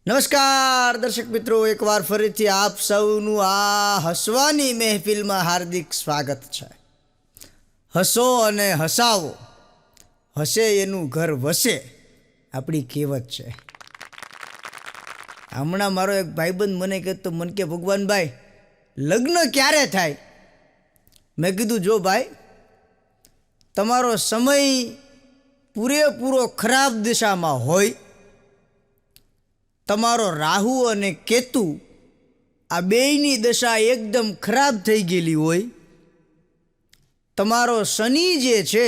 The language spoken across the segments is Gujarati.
નમસ્કાર દર્શક મિત્રો, એકવાર ફરીથી આપ સૌનું આ હસવાની મહેફિલમાં હાર્દિક સ્વાગત છે. હસો અને હસાવો, હસે એનું ઘર વસે, આપણી કહેવત છે. હમણાં મારો એક ભાઈબંધ મને કહેતો, મને કે ભગવાનભાઈ લગ્ન ક્યારે થાય? મેં કીધું, જો ભાઈ, તમારો સમય પૂરેપૂરો ખરાબ દિશામાં હોય, તમારો રાહુ અને કેતુ આ બેયની દશા એકદમ ખરાબ થઈ ગયેલી હોય, તમારો શનિ જે છે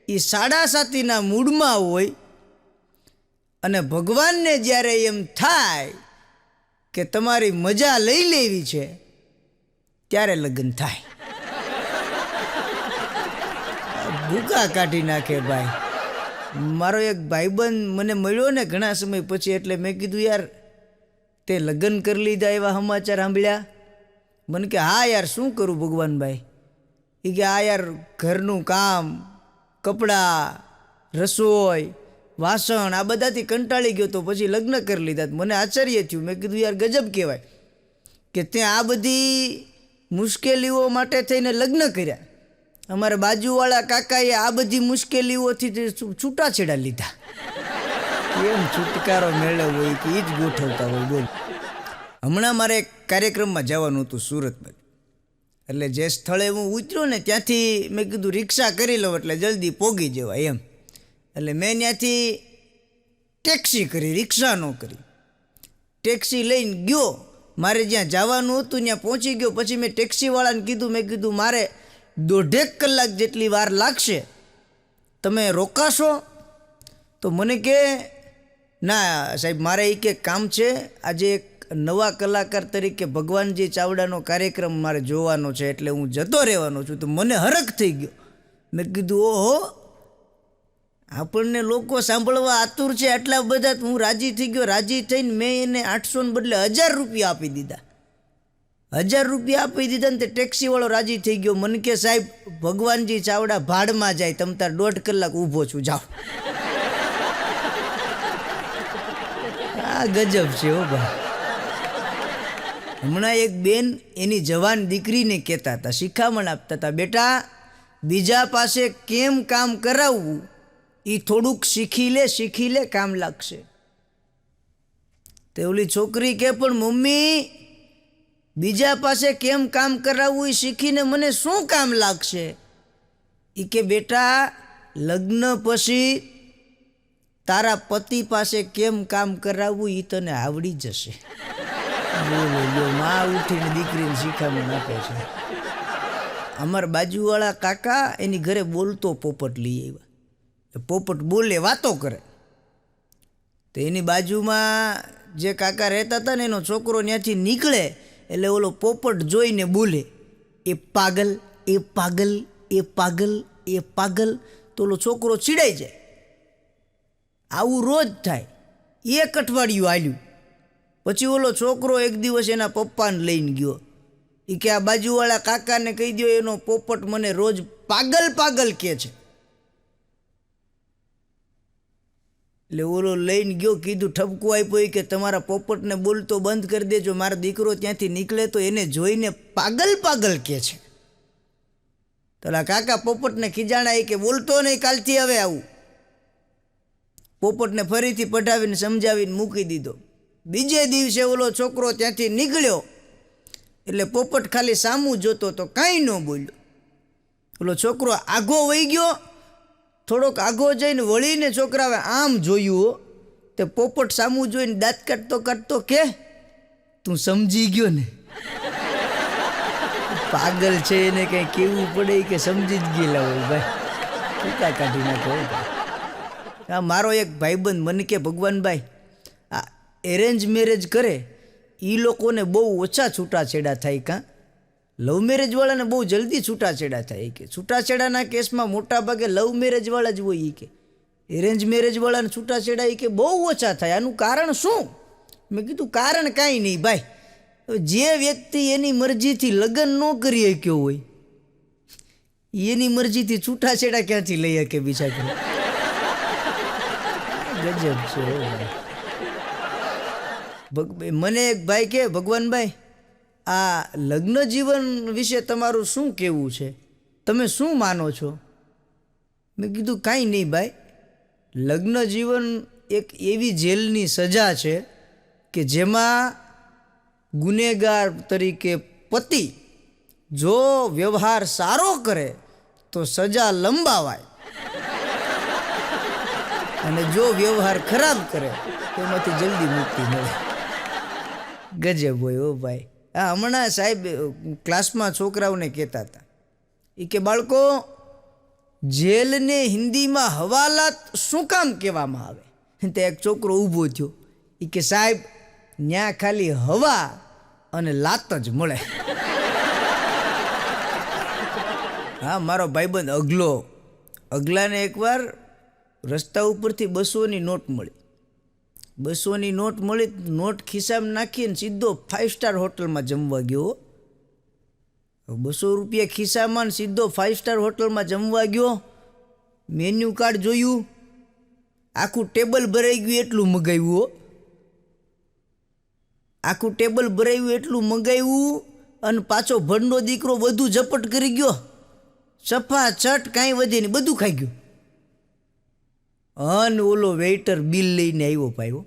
એ 7.5 મૂડમાં હોય, અને ભગવાનને જ્યારે એમ થાય કે તમારી મજા લઈ લેવી છે ત્યારે લગ્ન થાય. ભૂકા કાઢી નાખે ભાઈ. મારો એક ભાઈબંધ મને મળ્યો ને ઘણા સમય પછી, એટલે મેં કીધું, યાર તે લગ્ન કરી લીધા એવા સમાચાર સાંભળ્યા? મને કે હા યાર, શું કરું ભગવાનભાઈ? એ કે આ યાર ઘરનું કામ, કપડાં, રસોઈ, વાસણ આ બધાથી કંટાળી ગયો તો પછી લગ્ન કરી લીધા. મને આશ્ચર્ય થયું. મેં કીધું, યાર ગજબ કહેવાય કે તે આ બધી મુશ્કેલીઓ માટે થઈને લગ્ન કર્યા. અમારા બાજુવાળા કાકાએ આ બધી મુશ્કેલીઓથી છૂટાછેડા લીધા. કેમ છુટકારો મેળવવો હોય કે એ જ ગોઠવતા હોય. બોલ, હમણાં મારે એક કાર્યક્રમમાં જવાનું હતું સુરતમાં. એટલે જે સ્થળે હું ઉતર્યો ને ત્યાંથી મેં કીધું રિક્ષા કરી લઉં એટલે જલ્દી પોગી જવાય એમ. એટલે મેં ત્યાંથી ટેક્સી કરી, રિક્ષા ન કરી. ટેક્સી લઈને ગયો, મારે જ્યાં જવાનું હતું ત્યાં પહોંચી ગયો. પછી મેં ટેક્સીવાળાને કીધું, મેં કીધું મારે 1.5 કલાક જેટલી વાર લાગશે, તમે રોકાશો? તો મને કે ના સાહેબ, મારે એ કે કામ છે, આજે એક નવા કલાકાર તરીકે ભગવાનજી ચાવડાનો કાર્યક્રમ મારે જોવાનો છે, એટલે હું જતો રહેવાનો છું. તો મને હરખ થઈ ગયો. મેં કીધું, ઓહો, આપણને લોકો સાંભળવા આતુર છે આટલા બધા. હું રાજી થઈ ગયો. રાજી થઈને મેં એને 800 ને બદલે 1000 રૂપિયા આપી દીધા. 1000 રૂપિયા આપી દીધા ને તે ટેક્સીવાળો રાજી થઈ ગયો. મને કે સાહેબ, ભગવાનજી ચાવડા ભાડમાં જાય, તમ તાર 1.5 કલાક ઊભો છું, જાઓ. આ ગજબ છે હો ભાઈ. હમણાં એક બેન એની જવાન દીકરીને કહેતા હતા, શિખામણ આપતા હતા, બેટા બીજા પાસે કેમ કામ કરાવવું એ થોડુંક શીખી લે કામ લાગશે. તે ઓલી છોકરી કે પણ મમ્મી, બીજા પાસે કેમ કામ કરાવવું એ શીખીને મને શું કામ લાગશે? એ કે બેટા, લગ્ન પછી તારા પતિ પાસે કેમ કામ કરાવવું એ તને આવડી જશે. બોલો, માં ઉઠીને દીકરીને શીખામણ આપે છે. અમારા બાજુવાળા કાકા એની ઘરે બોલતો પોપટ લઈ આવ્યા. પોપટ બોલે, વાતો કરે. તો એની બાજુમાં જે કાકા રહેતા હતા ને, એનો છોકરો ત્યાંથી નીકળે એટલે ઓલો પોપટ જોઈને બોલે, એ પાગલ, એ પાગલ, એ પાગલ, એ પાગલ. તો ઓલો છોકરો ચીડાઈ જાય. આવું રોજ થાય. 1 અઠવાડિયું હાલ્યું. પછી ઓલો છોકરો એક દિવસ એના પપ્પાને લઈને ગયો. એ કે આ બાજુવાળા કાકાને કહી દો, એનો પોપટ મને રોજ પાગલ પાગલ કહે છે. એટલે ઓલો લઈને ગયો, કીધું, ઠપકું આપ્યો કે તમારા પોપટને બોલતો બંધ કરી દેજો, મારો દીકરો ત્યાંથી નીકળે તો એને જોઈને પાગલ પાગલ કહે છે. તો કાકા પોપટને ખીજાણા કે બોલતો નહીં કાલથી હવે આવું. પોપટને ફરીથી પઢાવીને સમજાવીને મૂકી દીધો. બીજે દિવસે ઓલો છોકરો ત્યાંથી નીકળ્યો એટલે પોપટ ખાલી સામું જોતો તો કાંઈ ન બોલ્યો. ઓલો છોકરો આઘો વહી ગયો. થોડોક આઘો જઈને વળીને છોકરાએ આમ જોયું, તે પોપટ સામું જોઈને દાંત કાઢતો કે તું સમજી ગયો ને? પાગલ છે, એને કંઈ કહેવું પડે કે સમજી જ ગયેલા હોય ભાઈ. ટીકા કાઢી નાખો. આ મારો એક ભાઈબંધ મને કે ભગવાનભાઈ, આ એરેન્જ મેરેજ કરે એ લોકોને બહુ ઓછા છૂટાછેડા થાય, કાં લવ મેરેજવાળાને બહુ જલ્દી છૂટાછેડા થાય. કે છૂટાછેડાના કેસમાં મોટા ભાગે લવ મેરેજવાળા જ હોય. એ કે એરેન્જ મેરેજવાળાને છૂટાછેડા એ કે બહુ ઓછા થાય. આનું કારણ શું? મેં કીધું, કારણ કાંઈ નહીં ભાઈ. જે વ્યક્તિ એની મરજીથી લગ્ન ન કરી શક્યો હોય, એની મરજીથી છૂટાછેડા ક્યાંથી લઈ શકે બીજા? ગજબ છે. મને એક ભાઈ કે ભગવાનભાઈ આ લગ્ન જીવન વિશે તમારું શું કહેવું છે, તમે શું માનો છો? મેં કીધું કાંઈ નહીં ભાઈ, લગ્ન જીવન એક એવી જેલની સજા છે કે જેમાં ગુનેગાર તરીકે પતિ જો વ્યવહાર સારો કરે તો સજા લંબાવાય, અને જો વ્યવહાર ખરાબ કરે તેમાંથી જલ્દી મુક્તિ મળે. ગજબ હોય હો ભાઈ. હા, હમણાં સાહેબ ક્લાસમાં છોકરાઓને કહેતા હતા, એ કે બાળકો, જેલને હિન્દીમાં હવાલાત શું કામ કહેવામાં આવે? તો એક છોકરો ઊભો થયો, એ કે સાહેબ ન્યા ખાલી હવા અને લાત જ મળે. હા, મારો ભાઈબંધ અગલાને એકવાર રસ્તા ઉપરથી 200ની નોટ મળી. 200ની નોટ મળી, નોટ ખિસ્સામાં નાખીને સીધો 5 સ્ટાર હોટલમાં જમવા ગયો. 200 રૂપિયા ખિસ્સામાં સીધો 5 સ્ટાર હોટલમાં જમવા ગયો. મેન્યુ કાર્ડ જોયું, આખું ટેબલ ભરાઈ ગયું એટલું મગાવ્યું. આખું ટેબલ ભરાયું એટલું મગાવ્યું, અને પાછો ભંડો દીકરો બધું ઝપટ કરી ગયો. સફા ચટ કાંઈ વધે નહીં, બધું ખાઈ ગયું. અને ઓલો વેઇટર બિલ લઈને આવ્યો પાયો.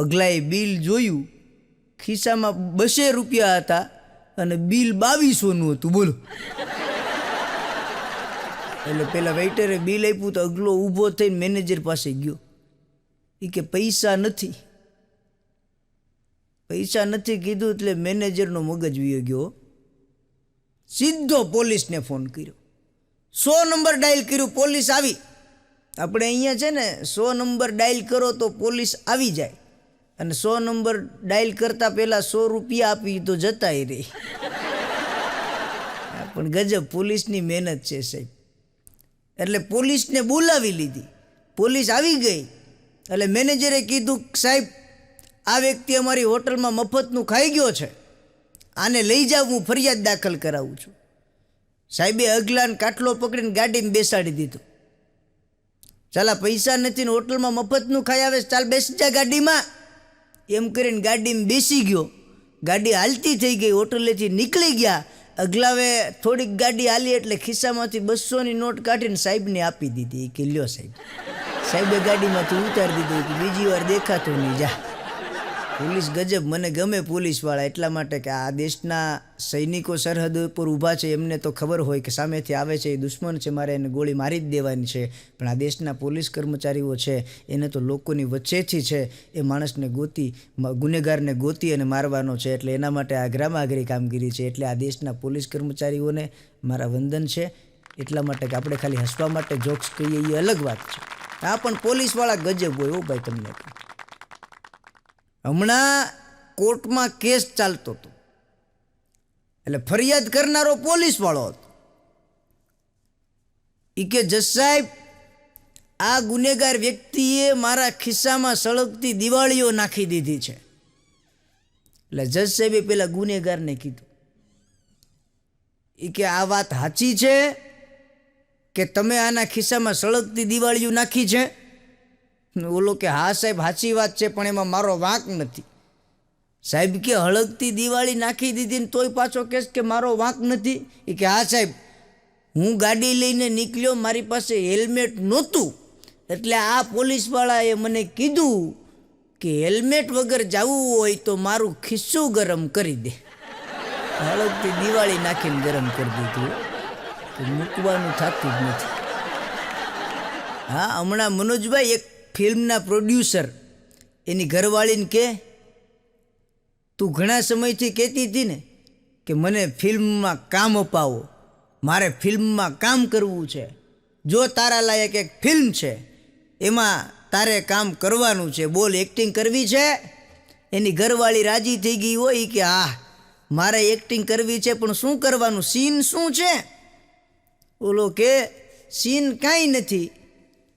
અગલાએ બિલ જોયું, ખિસ્સામાં 200 રૂપિયા હતા અને બિલ 2200નું હતું. બોલો. એટલે પેલા વેઇટરે બિલ આપ્યું તો અગલો ઊભો થઈને મેનેજર પાસે ગયો. એ કે પૈસા નથી કીધું એટલે મેનેજરનો મગજ વયો ગયો. સીધો પોલીસને ફોન કર્યો. 100 નંબર ડાયલ કર્યું, પોલીસ આવી. આપણે અહીંયા છે ને 100 નંબર ડાયલ કરો તો પોલીસ આવી જાય, અને 100 નંબર ડાયલ કરતાં પહેલાં 100 રૂપિયા આપી તો જતાય રહી. પણ ગજબ પોલીસની મહેનત છે સાહેબ. એટલે પોલીસને બોલાવી લીધી, પોલીસ આવી ગઈ. એટલે મેનેજરે કીધું, સાહેબ આ વ્યક્તિ અમારી હોટલમાં મફતનું ખાઈ ગયો છે, આને લઈ જાવ, હું ફરિયાદ દાખલ કરાવું છું. સાહેબે અગલાને કાટલો પકડીને ગાડીમાં બેસાડી દીધો. ચાલા પૈસા નથી ને હોટલમાં મફતનું ખાઈ આવે, ચાલ બેસી જા ગાડીમાં. એમ કરીને ગાડીમાં બેસી ગયો. ગાડી હાલતી થઈ ગઈ, હોટલેથી નીકળી ગયા. અગલાવે થોડીક ગાડી હાલી એટલે ખિસ્સામાંથી 200ની નોટ કાઢીને સાહેબને આપી દીધી. કે લ્યો સાહેબ. સાહેબે ગાડીમાંથી ઉતારી દીધું કે બીજી વાર દેખાતો નહીં, જા. પોલીસ ગજબ, મને ગમે પોલીસવાળા એટલા માટે કે આ દેશના સૈનિકો સરહદ ઉપર ઊભા છે, એમને તો ખબર હોય કે સામેથી આવે છે એ દુશ્મન છે, મારે એને ગોળી મારી જ દેવાની છે. પણ આ દેશના પોલીસ કર્મચારીઓ છે એને તો લોકોની વચ્ચેથી છે એ માણસને ગુનેગારને ગોતી અને મારવાનો છે. એટલે એના માટે આગ્રામાગ્રી કામગીરી છે. એટલે આ દેશના પોલીસ કર્મચારીઓને મારા વંદન છે. એટલા માટે કે આપણે ખાલી હસવા માટે જોક્સ કહીએ એ અલગ વાત છે. હા, પણ પોલીસવાળા ગજબ હોય હો ભાઈ. તમને હમણાં કોર્ટમાં કેસ ચાલતો હતો, એટલે ફરિયાદ કરનારો પોલીસવાળો હતો. એ કે જજ સાહેબ, આ ગુનેગાર વ્યક્તિએ મારા ખિસ્સામાં સળગતી દિવાળીઓ નાખી દીધી છે. એટલે જજ સાહેબે પેલા ગુનેગારને કીધું, એ કે આ વાત સાચી છે કે તમે આના ખિસ્સામાં સળગતી દિવાળીઓ નાખી છે? ઓલો કે હા સાહેબ સાચી વાત છે, પણ એમાં મારો વાંક નથી. સાહેબ કે હળગતી દિવાળી નાખી દીધી ને તોય પાછો કહેશ કે મારો વાંક નથી? એ કે હા સાહેબ, હું ગાડી લઈને નીકળ્યો, મારી પાસે હેલ્મેટ નહોતું, એટલે આ પોલીસવાળાએ મને કીધું કે હેલ્મેટ વગર જવું હોય તો મારું ખિસ્સું ગરમ કરી દે. હળગતી દિવાળી નાખીને ગરમ કરી દીધું, તો મૂકવાનું થતું જ નથી. હા, હમણાં મનોજભાઈ એક ફિલ્મના પ્રોડ્યુસર એની ઘરવાળીને કે, તું ઘણા સમયથી કહેતી હતી ને કે મને ફિલ્મમાં કામ અપાવો, મારે ફિલ્મમાં કામ કરવું છે, જો તારા લાયક એક ફિલ્મ છે એમાં તારે કામ કરવાનું છે, બોલ એક્ટિંગ કરવી છે? એની ઘરવાળી રાજી થઈ ગઈ હોય કે હા મારે એક્ટિંગ કરવી છે, પણ શું કરવાનું, સીન શું છે? ઓલો કે સીન કાંઈ નથી,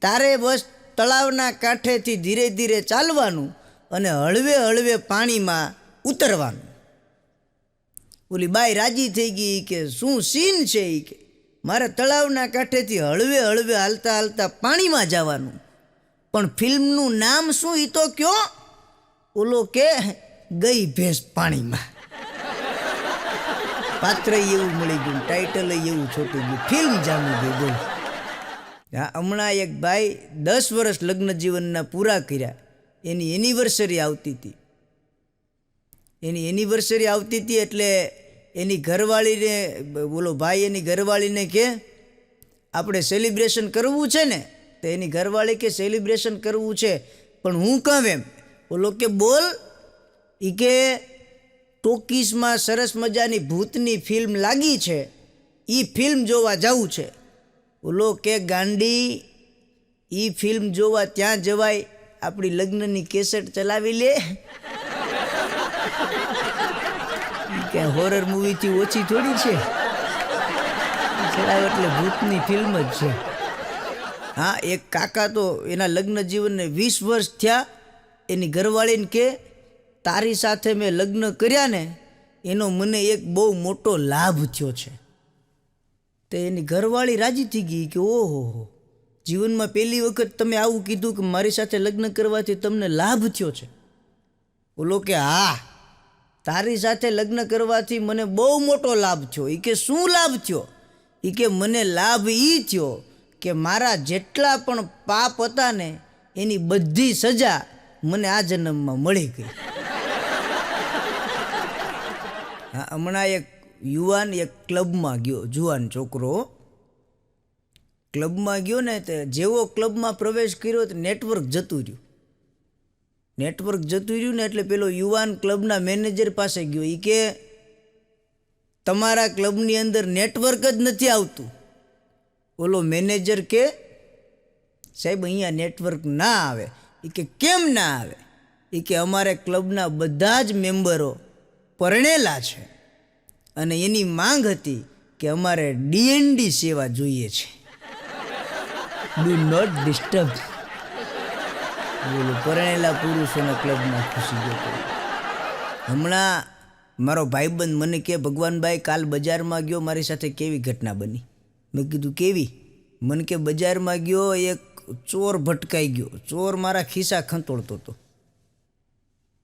તારે બસ તળાવના કાંઠેથી ધીરે ધીરે ચાલવાનું અને હળવે હળવે પાણીમાં ઉતરવાનું. ઓલી બાઈ રાજી થઈ ગઈ કે શું સીન છે? એ કે મારે તળાવના કાંઠેથી હળવે હળવે હાલતા હાલતા પાણીમાં જવાનું, પણ ફિલ્મનું નામ શું એ તો કયો? ઓલો કે ગઈ ભેંસ પાણીમાં. પાત્ર એવું મળી ગયું, ટાઇટલ એવું છોટી ગયું, ફિલ્મ જામી ગઈ. બોલ. હા, હમણાં એક ભાઈ 10 વર્ષ લગ્ન જીવનના પૂરા કર્યા. એની એનિવર્સરી આવતી હતી. એટલે એની ઘરવાળીને બોલો ભાઈ એની ઘરવાળીને કે આપણે સેલિબ્રેશન કરવું છે ને, તો એની ઘરવાળી કે સેલિબ્રેશન કરવું છે, પણ હું કહું એમ. બોલો કે બોલ. એ કે ટોકીસમાં સરસ મજાની ભૂતની ફિલ્મ લાગી છે, એ ફિલ્મ જોવા જવું છે. બોલો કે ગાંડી, એ ફિલ્મ જોવા ત્યાં જવાય, આપણી લગ્નની કેસેટ ચલાવી લે. કે હોરર મૂવીથી ઓછી થોડી છે, ચલાવ એટલે ભૂતની ફિલ્મ જ છે. હા, એક કાકા તો એના લગ્ન જીવનને 20 વર્ષ થયા. એની ઘરવાળીને કે તારી સાથે મેં લગ્ન કર્યા ને એનો મને એક બહુ મોટો લાભ થયો છે. તો એની ઘરવાળી રાજી થઈ ગઈ કે ઓહો, જીવનમાં પહેલી વખત તમે આવું કીધું કે મારી સાથે લગ્ન કરવાથી તમને લાભ થયો છે. બોલો કે હા, તારી સાથે લગ્ન કરવાથી મને બહુ મોટો લાભ થયો. એ કે શું લાભ થયો? એ કે મને લાભ એ થયો કે મારા જેટલા પણ પાપ હતા ને એની બધી સજા મને આ જન્મમાં મળી ગઈ. હા, હમણાં એક યુવાન એક ક્લબમાં ગયો, જુવાન છોકરો ક્લબમાં ગયો ને, તો જેવો ક્લબમાં પ્રવેશ કર્યો તો નેટવર્ક જતું રહ્યું ને એટલે પેલો યુવાન ક્લબના મેનેજર પાસે ગયો. એ કે તમારા ક્લબની અંદર નેટવર્ક જ નથી આવતું. ઓલો મેનેજર કે સાહેબ અહીંયા નેટવર્ક ના આવે. એ કે કેમ ના આવે? એ કે અમારે ક્લબના બધા જ મેમ્બરો પરણેલા છે અને એની માંગ હતી કે અમારે ડીએનડી સેવા જોઈએ છે, ડુ નોટ ડિસ્ટર્બ. પરણેલા પુરુષોના ક્લબમાં ખુશી ગયો. હમણાં મારો ભાઈબંધ મને કે ભગવાનભાઈ કાલ બજારમાં ગયો, મારી સાથે કેવી ઘટના બની. મેં કીધું કેવી? મને કે બજારમાં ગયો, એક ચોર ભટકાઈ ગયો. ચોર મારા ખિસ્સા ખંતોળતો હતો.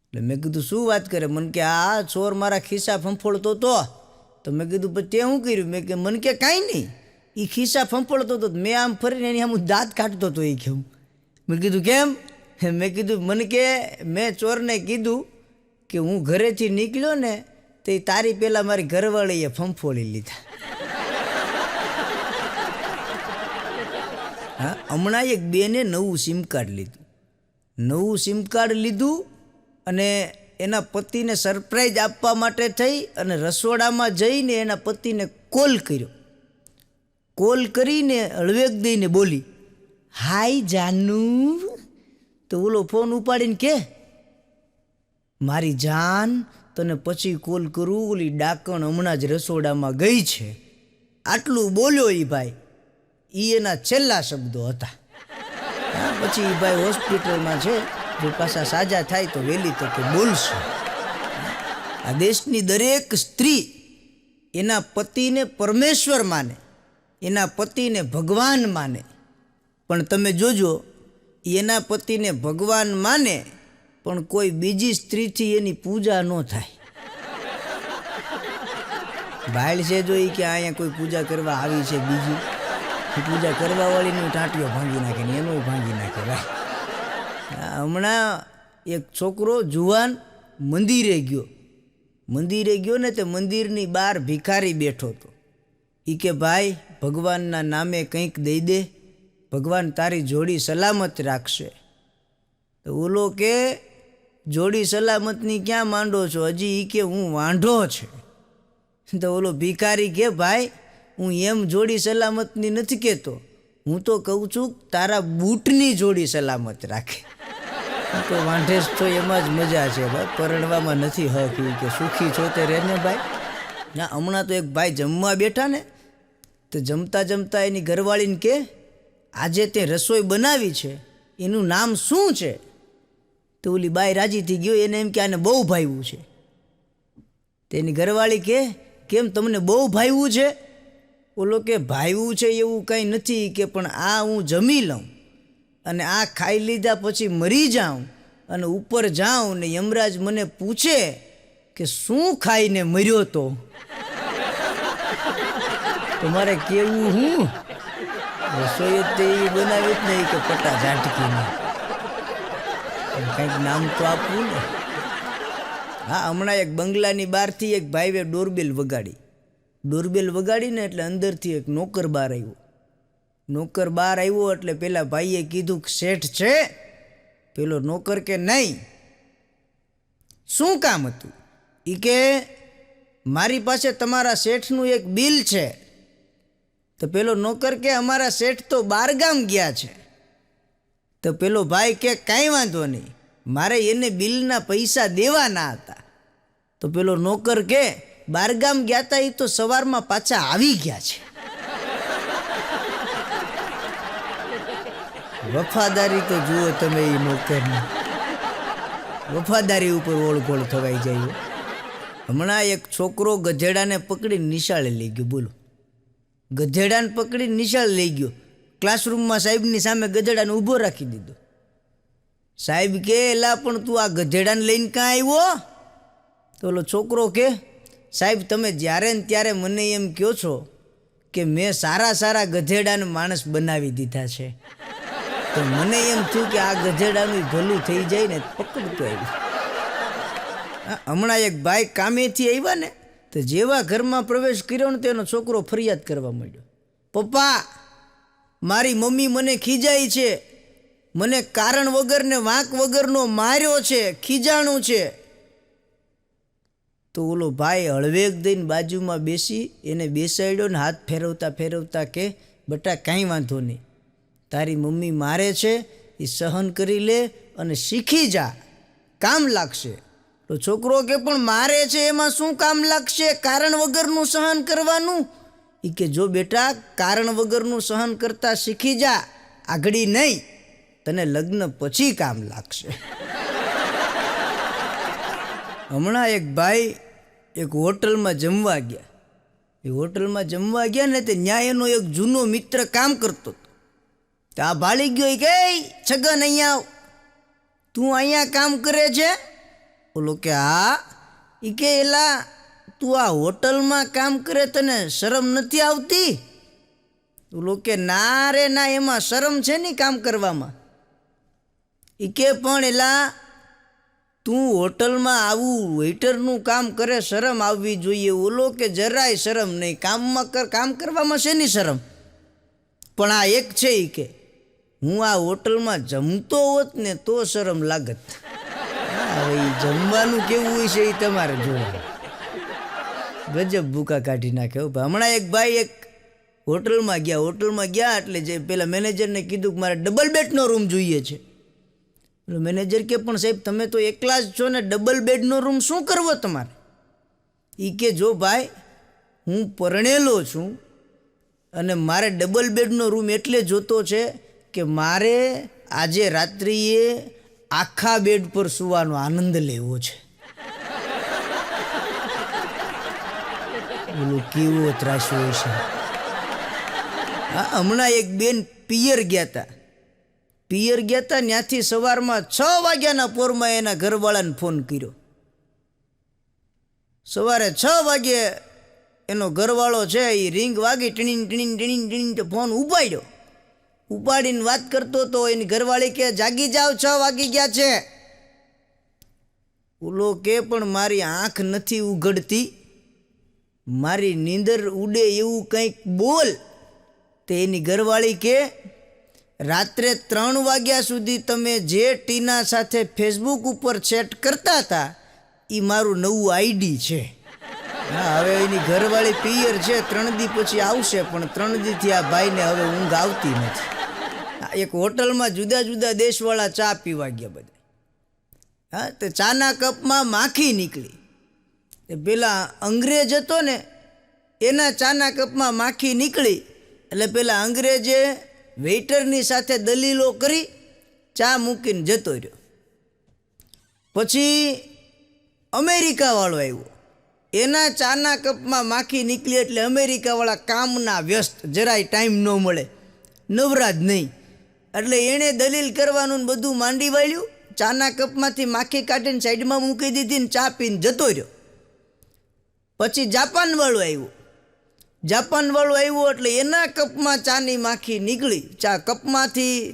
એટલે મેં કીધું શું વાત કરે? મને કે આ ચોર મારા ખિસ્સા ફંફોળતો હતો. તો મેં કીધું પછી તે શું કર્યું? મેં કે મને કે કાંઈ નહીં, એ ખિસ્સા ફંફોળતો હતો, મેં આમ ફરીને એની આમ દાંત કાઢતો હતો. એ કેવું? મેં કીધું કેમ? મેં કીધું મને કે મેં ચોરને કીધું કે હું ઘરેથી નીકળ્યો ને તો એ તારી પહેલાં મારી ઘરવાળીએ ફંફોળી લીધા. હા, હમણાં એક બેને નવું સિમ કાર્ડ લીધું અને એના પતિને સરપ્રાઈઝ આપવા માટે થઈ અને રસોડામાં જઈને એના પતિને કોલ કર્યો. કોલ કરીને હળવેક દઈને બોલી, હાય જાનુ. તો ઓલો ફોન ઉપાડીને કે મારી જાન તને પછી કોલ કરું, ઓલી ડાકણ હમણાં જ રસોડામાં ગઈ છે. આટલું બોલ્યો એ ભાઈ. એ એના છેલ્લા શબ્દો હતા. પછી એ ભાઈ હોસ્પિટલમાં છે, જો પાછા સાજા થાય તો વહેલી તકે બોલશે. આ દેશની દરેક સ્ત્રી એના પતિને પરમેશ્વર માને, એના પતિને ભગવાન માને. પણ તમે જોજો, એના પતિને ભગવાન માને પણ કોઈ બીજી સ્ત્રીથી એની પૂજા ન થાય. ભાઈલ છે જો એ કે અહીંયા કોઈ પૂજા કરવા આવી છે, બીજી પૂજા કરવા વાળીનું ટાંટીઓ ભાંગી નાખે ને એનું ભાંગી નાખે. ભાઈ હમણાં એક છોકરો જુવાન મંદિરે ગયો ને તે મંદિરની બહાર ભિખારી બેઠો હતો. એ કે ભાઈ ભગવાનના નામે કંઈક દઈ દે, ભગવાન તારી જોડી સલામત રાખશે. તો ઓલો કે જોડી સલામતની ક્યાં માંડો છો, હજી એ કે હું વાંઢો છે. તો ઓલો ભિખારી કે ભાઈ હું એમ જોડી સલામતની નથી કહેતો, હું તો કહું છું તારા બૂટની જોડી સલામત રાખે. તો વાંઢેસ તો એમાં જ મજા છે ભાઈ, પરણવામાં નથી હક. કે સુખી છો તે રહે ને ભાઈ. ના, હમણાં તો એક ભાઈ જમવા બેઠા ને, તો જમતા એની ઘરવાળીને કે આજે તે રસોઈ બનાવી છે એનું નામ શું છે? તો ઓલી બાઈ રાજી થઈ ગયો, એને એમ કે આને બહુ ભાવ્યું છે. તેની ઘરવાળી કે કેમ તમને બહુ ભાવ્યું છે? ઓલો કે ભાવ્યું છે એવું કંઈ નથી કે પણ આ હું જમી લઉં અને આ ખાઈ લીધા પછી મરી જાઉં અને ઉપર જાઉં ને યમરાજ મને પૂછે કે શું ખાઈને મર્યો તો મારે કેવું હું રસોઈ જ તે બનાવી જ નહીં કે પટા ઝાટકીને કંઈક નામ તો આપવું ને. હા, હમણાં એક બંગલાની બહારથી એક ભાઈએ ડોરબેલ વગાડીને એટલે અંદરથી એક નોકર બહાર આવ્યો એટલે પેલા ભાઈએ કીધું કે શેઠ છે? પેલો નોકર કે નહીં. શું કામ હતું? એ કે મારી પાસે તમારા શેઠનું એક બિલ છે. તો પેલો નોકર કે અમારા શેઠ તો બહારગામ ગયા છે. તો પેલો ભાઈ કે કાંઈ વાંધો નહીં, મારે એને બિલના પૈસા દેવાના હતા. તો પેલો નોકર કે બહારગામ ગયા હતા, એ તો સવારમાં પાછા આવી ગયા છે. વફાદારી તો જુઓ તમે એ નોકરની, વફાદારી ઉપર ઓળઘોળ થવાઈ જાય. હમણાં એક છોકરો ગધેડાને પકડી નિશાળે લઈ ગયો. બોલો, ગધેડાને પકડી નિશાળ લઈ ગયો. ક્લાસરૂમમાં સાહેબની સામે ગધેડાને ઊભો રાખી દીધો. સાહેબ કે એલા પણ તું આ ગધેડાને લઈને કાં આવ્યો? તો ઓલો છોકરો કે સાહેબ તમે જ્યારે ને ત્યારે મને એમ કહો છો કે મેં સારા ગધેડાને માણસ બનાવી દીધા છે, તો મને એમ થયું કે આ ગધેડાનું ભલું થઈ જાય ને પકડતો આવ્યું. હમણાં એક ભાઈ કામેથી આવ્યા ને તો જેવા ઘરમાં પ્રવેશ કર્યો ને તેનો છોકરો ફરિયાદ કરવા માંડ્યો, પપ્પા મારી મમ્મી મને ખીજાઈ છે, મને કારણ વગર ને વાંક વગરનો માર્યો છે, ખીજાણું છે. તો ઓલો ભાઈ હળવેક દઈને બાજુમાં બેસી એને બેસાડ્યો ને હાથ ફેરવતા કે બટા કાંઈ વાંધો નહીં, તારી મમ્મી મારે છે એ સહન કરી લે અને શીખી જા, કામ લાગશે. તો છોકરો કે પણ મારે છે એમાં શું કામ લાગશે કારણ વગરનું સહન કરવાનું? એ કે જો બેટા કારણ વગરનું સહન કરતા શીખી જા, આગળી નહીં, તને લગ્ન પછી કામ લાગશે. હમણાં એક ભાઈ એક હોટલમાં જમવા ગયા. એ હોટલમાં જમવા ગયા ને તે ન્યાયનો એક જૂનો મિત્ર કામ કરતો હતો. તો આ ભાળી ગયો કે છગન અહીંયા આવ, તું અહીંયા કામ કરે છે? ઓલો કે હા. એ કે એલા તું આ હોટલમાં કામ કરે તને શરમ નથી આવતી? ઓલો કે ના રે ના, એમાં શરમ છે ને કામ કરવામાં. એ કે પણ એલા તું હોટલમાં આવું વેઇટરનું કામ કરે, શરમ આવવી જોઈએ. ઓલો કે જરાય શરમ નહીં, કામ કરવામાં શેની શરમ? પણ આ એક છે એ કે હું આ હોટલમાં જમતો હોત ને તો શરમ લાગત. હવે એ જમવાનું કેવું હોય છે એ તમારે જોવાનું. ગજબ ભૂકા કાઢી નાખે. હમણાં એક ભાઈ એક હોટલમાં ગયા એટલે જે પેલા મેનેજરને કીધું કે મારે ડબલ બેડનો રૂમ જોઈએ છે. મેનેજર કે પણ સાહેબ તમે તો એકલા જ છો ને, ડબલ બેડનો રૂમ શું કરવો તમારે? એ કે જો ભાઈ હું પરણેલો છું અને મારે ડબલ બેડનો રૂમ એટલે જોતો છે કે મારે આજે રાત્રિએ આખા બેડ પર સૂવાનો આનંદ લેવો છે. બોલો કેવો ત્રાસ્યો છે. હમણાં એક બેન પિયર ગયા હતા. ત્યાંથી સવારમાં 6 વાગ્યાના પોરમાં એના ઘરવાળાને ફોન કર્યો. સવારે 6 વાગ્યે એનો ઘરવાળો છે એ રિંગ વાગી, ટીણીન તો ફોન ઉપાડીને વાત કરતો હતો. એની ઘરવાળી કે જાગી જાઓ, 6 વાગી ગયા છે. ઓલો કે પણ મારી આંખ નથી ઉઘડતી, મારી નીંદર ઉડે એવું કંઈક બોલ. તે એની ઘરવાળી કે રાત્રે 3 વાગ્યા સુધી તમે જે ટીના સાથે ફેસબુક ઉપર ચેટ કરતા હતા એ મારું નવું આઈડી છે. હા, હવે એની ઘરવાળી પિયર છે, 3 દી પછી આવશે, પણ 3 દીથી આ ભાઈને હવે ઊંઘ આવતી નથી. એક હોટલમાં જુદા જુદા દેશવાળા ચા પીવા ગયા બધા. હા, તો ચાના કપમાં માખી નીકળી. પેલા અંગ્રેજ હતો ને એના ચાના કપમાં માખી નીકળી એટલે પેલા અંગ્રેજે વેઇટરની સાથે દલીલો કરી ચા મૂકીને જતો રહ્યો. પછી અમેરિકાવાળો આવ્યો, એના ચાના કપમાં માખી નીકળી એટલે અમેરિકાવાળા કામના વ્યસ્ત, જરાય ટાઈમ ન મળે, નવરાજ નહીં, એટલે એણે દલીલ કરવાનું બધું માંડી વાળ્યું. ચાના કપમાંથી માખી કાઢીને સાઈડમાં મૂકી દીધી ને ચા પીને જતો રહ્યો. પછી જાપાનવાળો આવ્યો. જાપાનવાળો આવ્યો એટલે એના કપમાં ચાની માખી નીકળી,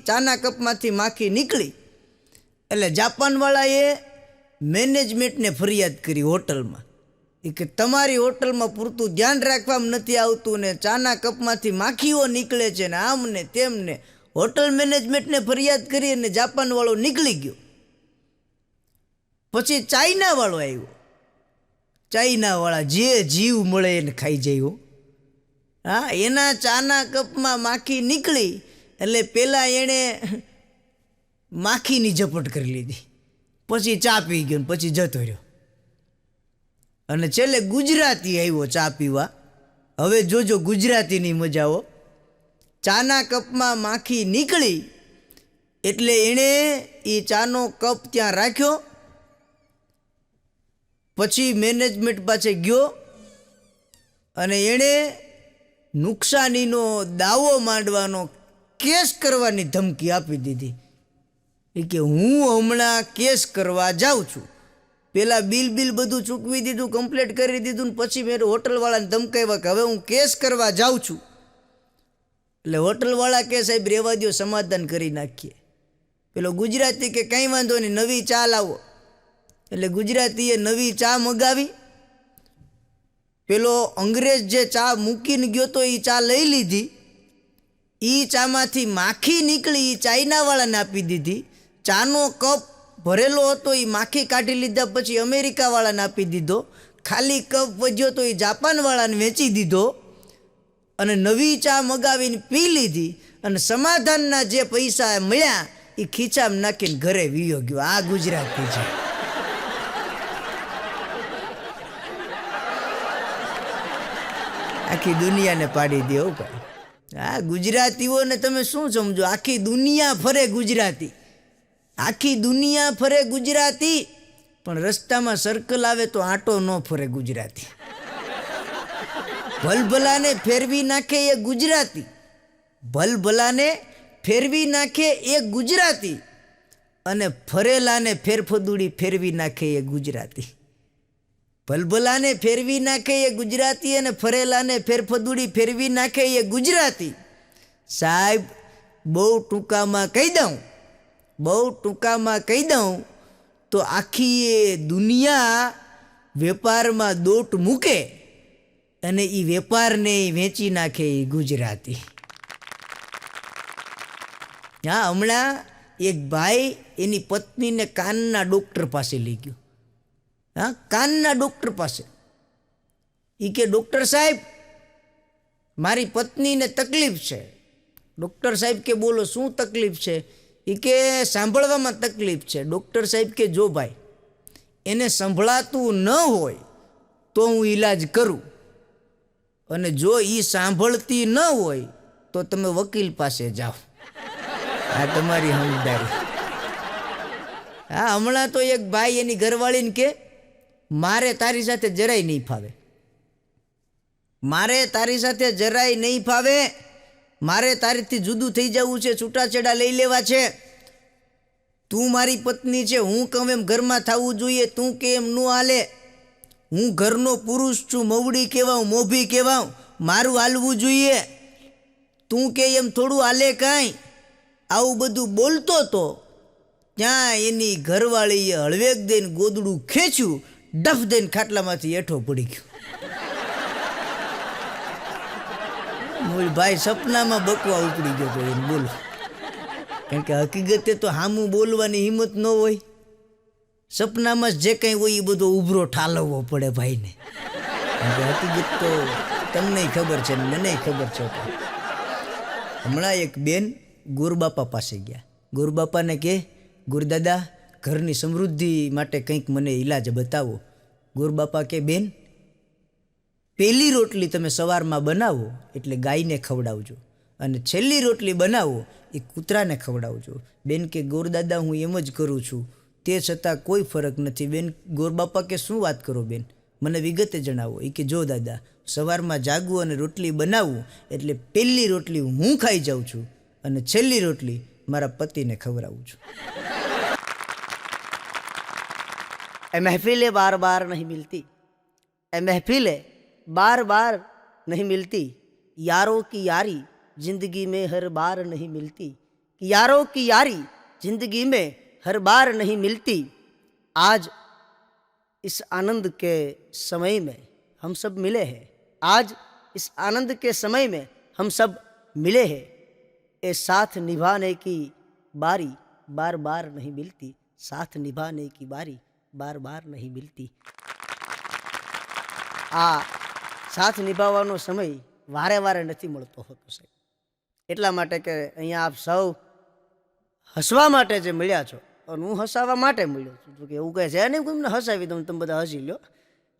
ચાના કપમાંથી માખી નીકળી. એટલે જાપાનવાળાએ મેનેજમેન્ટને ફરિયાદ કરી હોટલમાં કે તમારી હોટલમાં પૂરતું ધ્યાન રાખવામાં નથી આવતું ને ચાના કપમાંથી માખીઓ નીકળે છે ને આમ ને તેમ ને. હોટલ મેનેજમેન્ટને ફરિયાદ કરી અને જાપાનવાળો નીકળી ગયો. પછી ચાઇનાવાળો આવ્યો. ચાઇનાવાળા જે જીવ મળે એને ખાઈ જાય. હા, એના ચાના કપમાં માખી નીકળી એટલે પહેલાં એણે માખીની ઝપટ કરી લીધી, પછી ચા પી ગયો, પછી જતો રહ્યો. અને છેલ્લે ગુજરાતી આવ્યો ચા પીવા. હવે જોજો ગુજરાતીની મજાઓ. ચાના કપમાં માખી નીકળી એટલે એણે એ ચાનો કપ ત્યાં રાખ્યો. પછી મેનેજમેન્ટ પાસે ગયો અને એણે નુકસાનીનો દાવો માંડવાનો, કેસ કરવાની ધમકી આપી દીધી. એ કે હું હમણાં કેસ કરવા જાઉં છું. પહેલાં બિલ બધું ચૂકવી દીધું, કમ્પ્લીટ કરી દીધું ને પછી મેં હોટલવાળાને ધમકાવ્યા કે હવે હું કેસ કરવા જાઉં છું. એટલે હોટલવાળા કે સાહેબ રહેવા દો, સમાધાન કરી નાખીએ. પેલો ગુજરાતી કે કંઈ વાંધો નહીં, નવી ચા લાવો. એટલે ગુજરાતીએ નવી ચા મગાવી. પેલો અંગ્રેજ જે ચા મૂકીને ગયો તો એ ચા લઈ લીધી. એ ચામાંથી માખી નીકળી, એ ચાઇનાવાળાને આપી દીધી. ચાનો કપ ભરેલો હતો એ માખી કાઢી લીધા, પછી અમેરિકાવાળાને આપી દીધો. ખાલી કપ વધ્યો તો એ જાપાનવાળાને વેચી દીધો અને નવી ચા મગાવીને પી લીધી. અને સમાધાનના જે પૈસા મળ્યા એ ખીચામાં નાખીને ઘરે વીયો ગયો. આ ગુજરાતી છે. આખી દુનિયાને પાડી દે. આ ગુજરાતીઓને તમે શું સમજો? આખી દુનિયા ફરે ગુજરાતી, આખી દુનિયા ફરે ગુજરાતી, પણ રસ્તામાં સર્કલ આવે તો આંટો ન ફરે ગુજરાતી. ભલભલાને ફેરવી નાખે એ ગુજરાતી, ભલભલાને ફેરવી નાખે એ ગુજરાતી, અને ફરેલાને ફેરફદુડી ફેરવી નાખે એ ગુજરાતી. ભલભલાને ફેરવી નાખે એ ગુજરાતી અને ફરેલાને ફેરફદુડી ફેરવી નાખે એ ગુજરાતી. સાહેબ બહુ ટૂંકામાં કહી દઉં તો આખી એ દુનિયા વેપારમાં દોટ મૂકે અને એ વેપારને વેચી નાખે એ ગુજરાતી. હા, હમણાં એક ભાઈ એની પત્નીને કાનના ડૉક્ટર પાસે લઈ ગયો. હા, કાનના ડૉક્ટર પાસે. એ કે ડૉક્ટર સાહેબ મારી પત્નીને તકલીફ છે. ડૉક્ટર સાહેબ કે બોલો શું તકલીફ છે? એ કે સાંભળવામાં તકલીફ છે. ડૉક્ટર સાહેબ કે જો ભાઈ એને સંભળાતું ન હોય તો હું ઈલાજ કરું, અને જો એ સાંભળતી ન હોય તો તમે વકીલ પાસે જાઓ. આ તમારી સમજદારી. હા, હમણાં તો એક ભાઈ એની ઘરવાળીને કે મારે તારી સાથે જરાય નહીં ફાવે, મારે તારી સાથે જરાય નહીં ફાવે, મારે તારીથી જુદું થઈ જવું છે, છૂટાછેડા લઈ લેવા છે. તું મારી પત્ની છે, હું કહું એમ ઘરમાં થવું જોઈએ, તું કે એમ ન હાલે. હું ઘરનો પુરુષ છું, મવડી કહેવાઉં, મોભી કહેવાઉં, મારું હાલવું જોઈએ. તું કે એમ થોડું હાલે કાંઈ. આવું બધું બોલતો તો ત્યાં એની ઘરવાળીએ હળવેક દઈને ગોદડું ખેંચ્યું, ડફ દઈને ખાટલામાંથી હેઠો પડી ગયો. ભાઈ સપનામાં બકવા ઉપડી ગયો તો એને બોલો. કારણ કે હકીકતે તો હામું બોલવાની હિંમત ન હોય. સપનામાં જે કંઈ હોય એ બધો ઉભરો ઠાલવવો પડે ભાઈને. હકીકત તો તમને ખબર છે ને મને ખબર છે. હમણાં એક બેન ગોરબાપા પાસે ગયા. ગોરબાપાને કહે ગુરદાદા ઘરની સમૃદ્ધિ માટે કંઈક મને ઈલાજ બતાવો. ગોરબાપા કે બેન પહેલી રોટલી તમે સવારમાં બનાવો એટલે ગાયને ખવડાવજો, અને છેલ્લી રોટલી બનાવો એ કૂતરાને ખવડાવજો. બેન કે ગોરદાદા હું એમ જ કરું છું, તે છતાં કોઈ ફરક નથી. બેન ગોરબાપા કે શું વાત કરો બેન, મને વિગતે જણાવો. એ કે જો દાદા સવારમાં જાગવું અને રોટલી બનાવવું એટલે પહેલી રોટલી હું ખાઈ જાઉં છું અને છેલ્લી રોટલી મારા પતિને ખવડાવું છું. ए महफिलें बार बार नहीं मिलती, ए महफिलें बार बार नहीं मिलती, यारों की यारी जिंदगी में हर बार नहीं मिलती, यारों की यारी जिंदगी में हर बार नहीं मिलती। आज इस आनंद के समय में हम सब मिले हैं, आज इस आनंद के समय में हम सब मिले हैं, ये साथ निभाने की बारी बार बार नहीं मिलती, साथ निभाने की बारी बार बार नहीं मिलती। આ સાથ નિભાવવાનો સમય વારે વારે નથી મળતો હોતો સાહેબ. એટલા માટે કે અહીંયા આપ સૌ હસવા માટે જે મળ્યા છો અને હું હસાવવા માટે મળ્યો છું, કે એવું કહે છે નહીં તમને હસાવી દઉં તમે બધા હસી લો,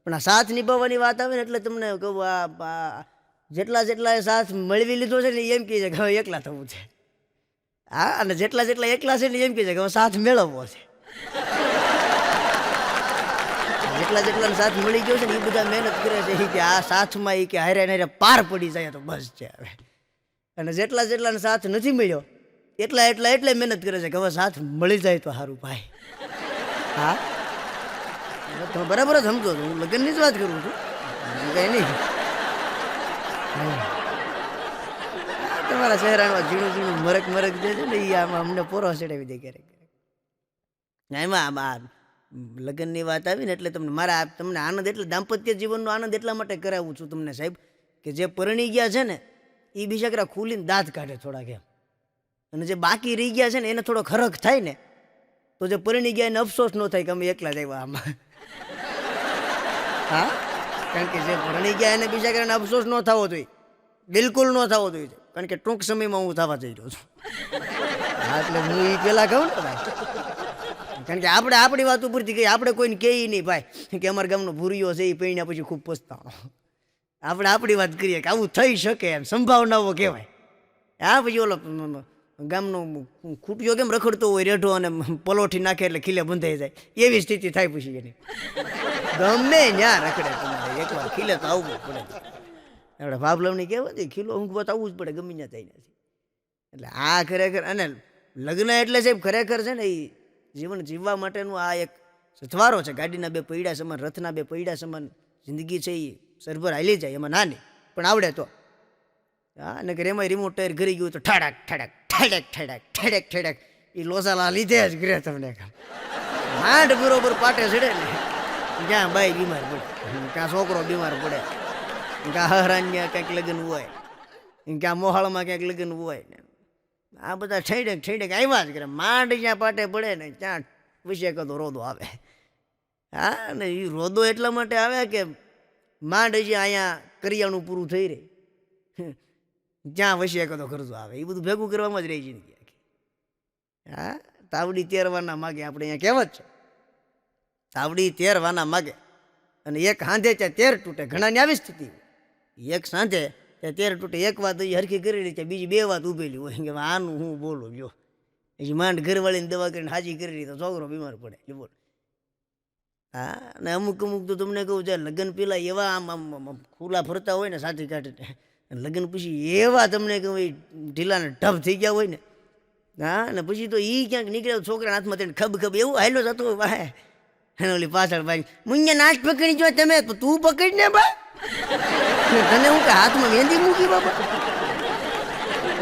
પણ આ સાથ નિભાવવાની વાત આવે ને એટલે તમને કહું આ જેટલા જેટલા સાથ મળવી લીધો છે ને એમ કહે છે કે હવે એકલા થવું છે. હા, અને જેટલા જેટલા એકલા છે ને એમ કહે છે કે હવે સાથ મેળવવો છે. જેટલા જેટલા સાથ મળી ગયો છે ને એ બધા મહેનત કરે છે કે આ સાથમાં એ કે હારે હારે પાર પડી જાય તો બસ છે હવે. અને જેટલા જેટલા સાથ નથી મળ્યો એટલા એટલા એટલે મહેનત કરે છે કે હવે સાથ મળી જાય તો સારું ભાઈ. હા, તમે બરાબર જ સમજો છો, હું લગ્નની જ વાત કરું છું, કઈ નહીં. તમારા ચહેરામાં ઝીણું ઝીણું મરક મરક જે છે ને એ આમાં અમને પોરો ચડાવી દે ક્યારેક. એમાં લગ્નની વાત આવી ને એટલે તમને આનંદ એટલે દાંપત્ય જીવનનો આનંદ એટલા માટે કરાવું છું તમને સાહેબ કે જે પરણી ગયા છે ને એ બિચારા ખુલીને દાંત કાઢે થોડાક એમ, અને જે બાકી રહી ગયા છે ને એને થોડો ખરખ થાય ને તો જે પરણી ગયા એને અફસોસ ન થાય કે અમે એકલા જ આવ્યા આમાં. હા, કારણ કે જે પરણી ગયા એને બિચારાને અફસોસ ન થવો જોઈએ, બિલકુલ ન થવો જોઈએ, કારણ કે ટૂંક સમયમાં હું થવા જઈ રહ્યો છું. હા, એટલે હું એ પેલા કહું ને ભાઈ, કારણ કે આપણે આપણી વાત ઉપરથી કહીએ, આપણે કોઈને કહીએ નહીં ભાઈ કે અમારા ગામનો ભૂરીયો છે એ પૈણ્યા પછી ખૂબ પસ્તાણો. આપણે આપણી વાત કરીએ કે આવું થઈ શકે એમ સંભાવનાઓ કહેવાય. હા, પછી ઓલો ગામનો ખૂટ્યો કેમ રખડતો હોય રેઢો અને પલોઠી નાખે એટલે ખીલે બંધાઈ જાય એવી સ્થિતિ થાય પછી એની. ગમે ત્યાં રખડે તમારે એકવાર ખીલે તો આવવું પડે. આપણે ભાભલવની કહેવાય ખીલો ઊંઘવા તો આવવું જ પડે ગમે ત્યાં થઈ નથી. એટલે આ ખરેખર અને લગ્ન એટલે સાહેબ ખરેખર છે ને એ જીવન જીવવા માટેનું આ એક સથવારો છે. ગાડીના બે પૈડા સમાન, રથના બે પૈડા સમાન જિંદગી છે એ સરભર હાલી જાય એમાં નાની પણ આવડે તો. હા, અને કે એમાં રિમોટ ટાયર ઘરી ગયું તો ઠાડક ઠાડક ઠેડક ઠેડક ઠેડક ઠેડક એ લોસાલા લીધે જ ઘરે તમને માંડ બરોબર પાટે ચડે ને ક્યાં બાઈ બીમાર પડે, ક્યાં છોકરો બીમાર પડે, ક્યાં હરાન્યા ક્યાંક લગ્ન હોય, ક્યાં મોહાળમાં ક્યાંક લગ્ન હોય ને આ બધા ઠેડક ઠેડક આવ્યા જ કરે. માંડ જ્યાં પાટે પડે ને ત્યાં વિશે કદો રોદો આવે. હા, ને એ રોદો એટલા માટે આવે કે માંડ હજી અહીંયા કરિયાણું પૂરું થઈ રહે જ્યાં વસ્યા કદો ખર્ચો આવે એ બધું ભેગું કરવામાં જ રહી જિંદગી આખી. હા, તાવડી તેરવાના માગે આપણે અહીંયા કહેવત છે, તાવડી તેરવાના માગે અને એક સાંધે ત્યાં તેર તૂટે. ઘણાની આવી સ્થિતિ હોય, એક સાંધે ત્યાં તેર તૂટે. એક વાત એ હરખી કરેલી છે, બીજી બે વાત ઉભેલી હોય કે આનું હું બોલું જો હજી માંડ ઘરવાળીને દવા કરીને હાજી કરેલી તો છોકરો બીમાર પડે બોલ. હા, અને અમુક અમુક તો તમને કહું છે લગ્ન પેલા એવા આમ આમ ખુલ્લા ફરતા હોય ને સાથી કાઢીને, લગ્ન પછી એવા તમને કહું ઢીલાને ઢબ થઈ ગયા હોય ને. હા, અને પછી તો એ ક્યાંક નીકળે છોકરાના હાથમાં તેને ખબ ખબ એવું હાલો જતો હોય વાહે એને ઓલી પાછળ ભાઈ મુંજે નાચ પકડી જો તમે તું પકડી ને બા તને હું કે હાથમાં મહેંદી મૂકી બાપા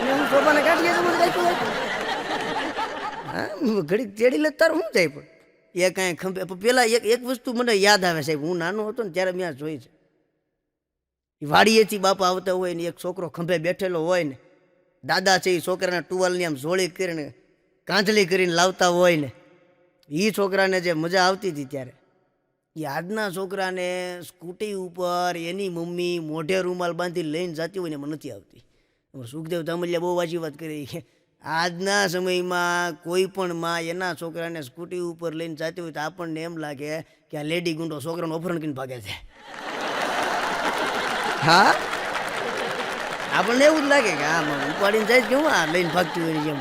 હું સોપાને કાઢી રાખ્યું. હા, ઘડીક તેડી લે તાર શું જાય પણ એ કાંઈ ખંભે. પેલા એક વસ્તુ મને યાદ આવે સાહેબ, હું નાનો હતો ને ત્યારે મેં આ જોઈ છે. વાડીએથી બાપા આવતા હોય ને એક છોકરો ખંભે બેઠેલો હોય ને દાદા છે એ છોકરાના ટુવાલની આમ ઝોળી કરીને કાંધલી કરીને લાવતા હોય ને એ છોકરાને જે મજા આવતી હતી ત્યારે એ આજના છોકરાને સ્કૂટી ઉપર એની મમ્મી મોઢે રૂમાલ બાંધી લઈને જતી હોય ને એમાં નથી આવતી. સુખદેવ ધામલિયા બહુ વાંચી વાત કરી કે આજના સમયમાં કોઈ પણ માં એના છોકરાને સ્કૂટી ઉપર લઈને જતી હોય તો આપણને એમ લાગે કે આ લેડી ગુંડો છોકરાને અપહરણ કરીને ભાગે છે. હા, આપણને એવું જ લાગે કે આમ ઉપાડીને જાય કે હું આ લઈને ભાગતી હોય જેમ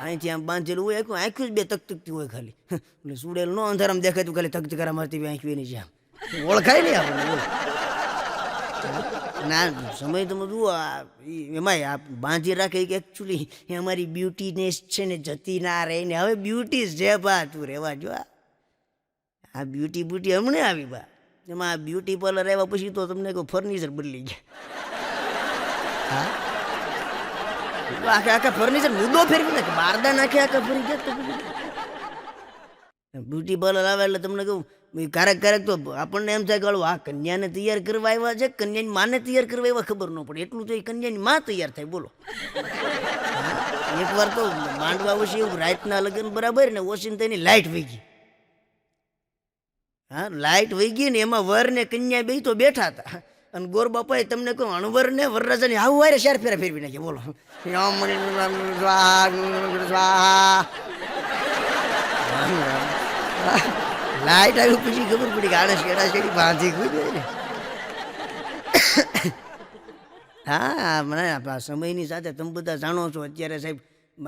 અહીંથી આમ બાંધેલું હોય આંખ્યું જ બે તકતકતી હોય ખાલી એટલે સુડેલું ન અંધારામાં દેખાતું ખાલી તકતકારા મારતી હોય આંખ્યું એની જેમ ઓળખાય નહીં આપણને. ના સમય તમે જુઓ એમાંય આ બાંધી રાખે કે એકચ્યુઅલી એ અમારી બ્યુટીનેસ છે ને જતી ના રહે ને હવે બ્યુટી છે બા તું રહેવા જો. આ બ્યુટી બ્યુટી હમણાં આવી બા, એમાં આ બ્યુટી પાર્લર આવ્યા પછી તો તમને કોઈ ફર્નિચર બદલી ગયા. હા આખા આખા ફર્નિચર મુદ્દો ફેરવી નાખે, બારદા નાખે આખા ફરી ગયા. તો બ્યુટી પાર્લર આવે એટલે તમને કહું ક્યારેક ક્યારેક તો આપણને એમ થાય કે આ કન્યાને તૈયાર કરવા આવ્યા છે, કન્યાની માને તૈયાર કરવા આવ્યા ખબર ન પડે, એટલું તો એ કન્યાની માં તૈયાર થાય. બોલો, એકવાર તો માંડવા ઓછી એવું રાતના લગ્ન બરાબર ને ઓછી તેની લાઇટ વહી ગઈ. હા લાઇટ વહી ગઈ ને એમાં વર ને કન્યા બે તો બેઠા હતા અને ગોર બાપાએ તમને કહું અણવર ને વરરાજાની આવું વારે શેર ફેરા ફેરવી નાખે. બોલો, લાઈટ આવી પછી ખબર પડી કે આને શેડા શેડી બાંધી ગઈ ને. હા મને સમયની સાથે તમે બધા જાણો છો અત્યારે સાહેબ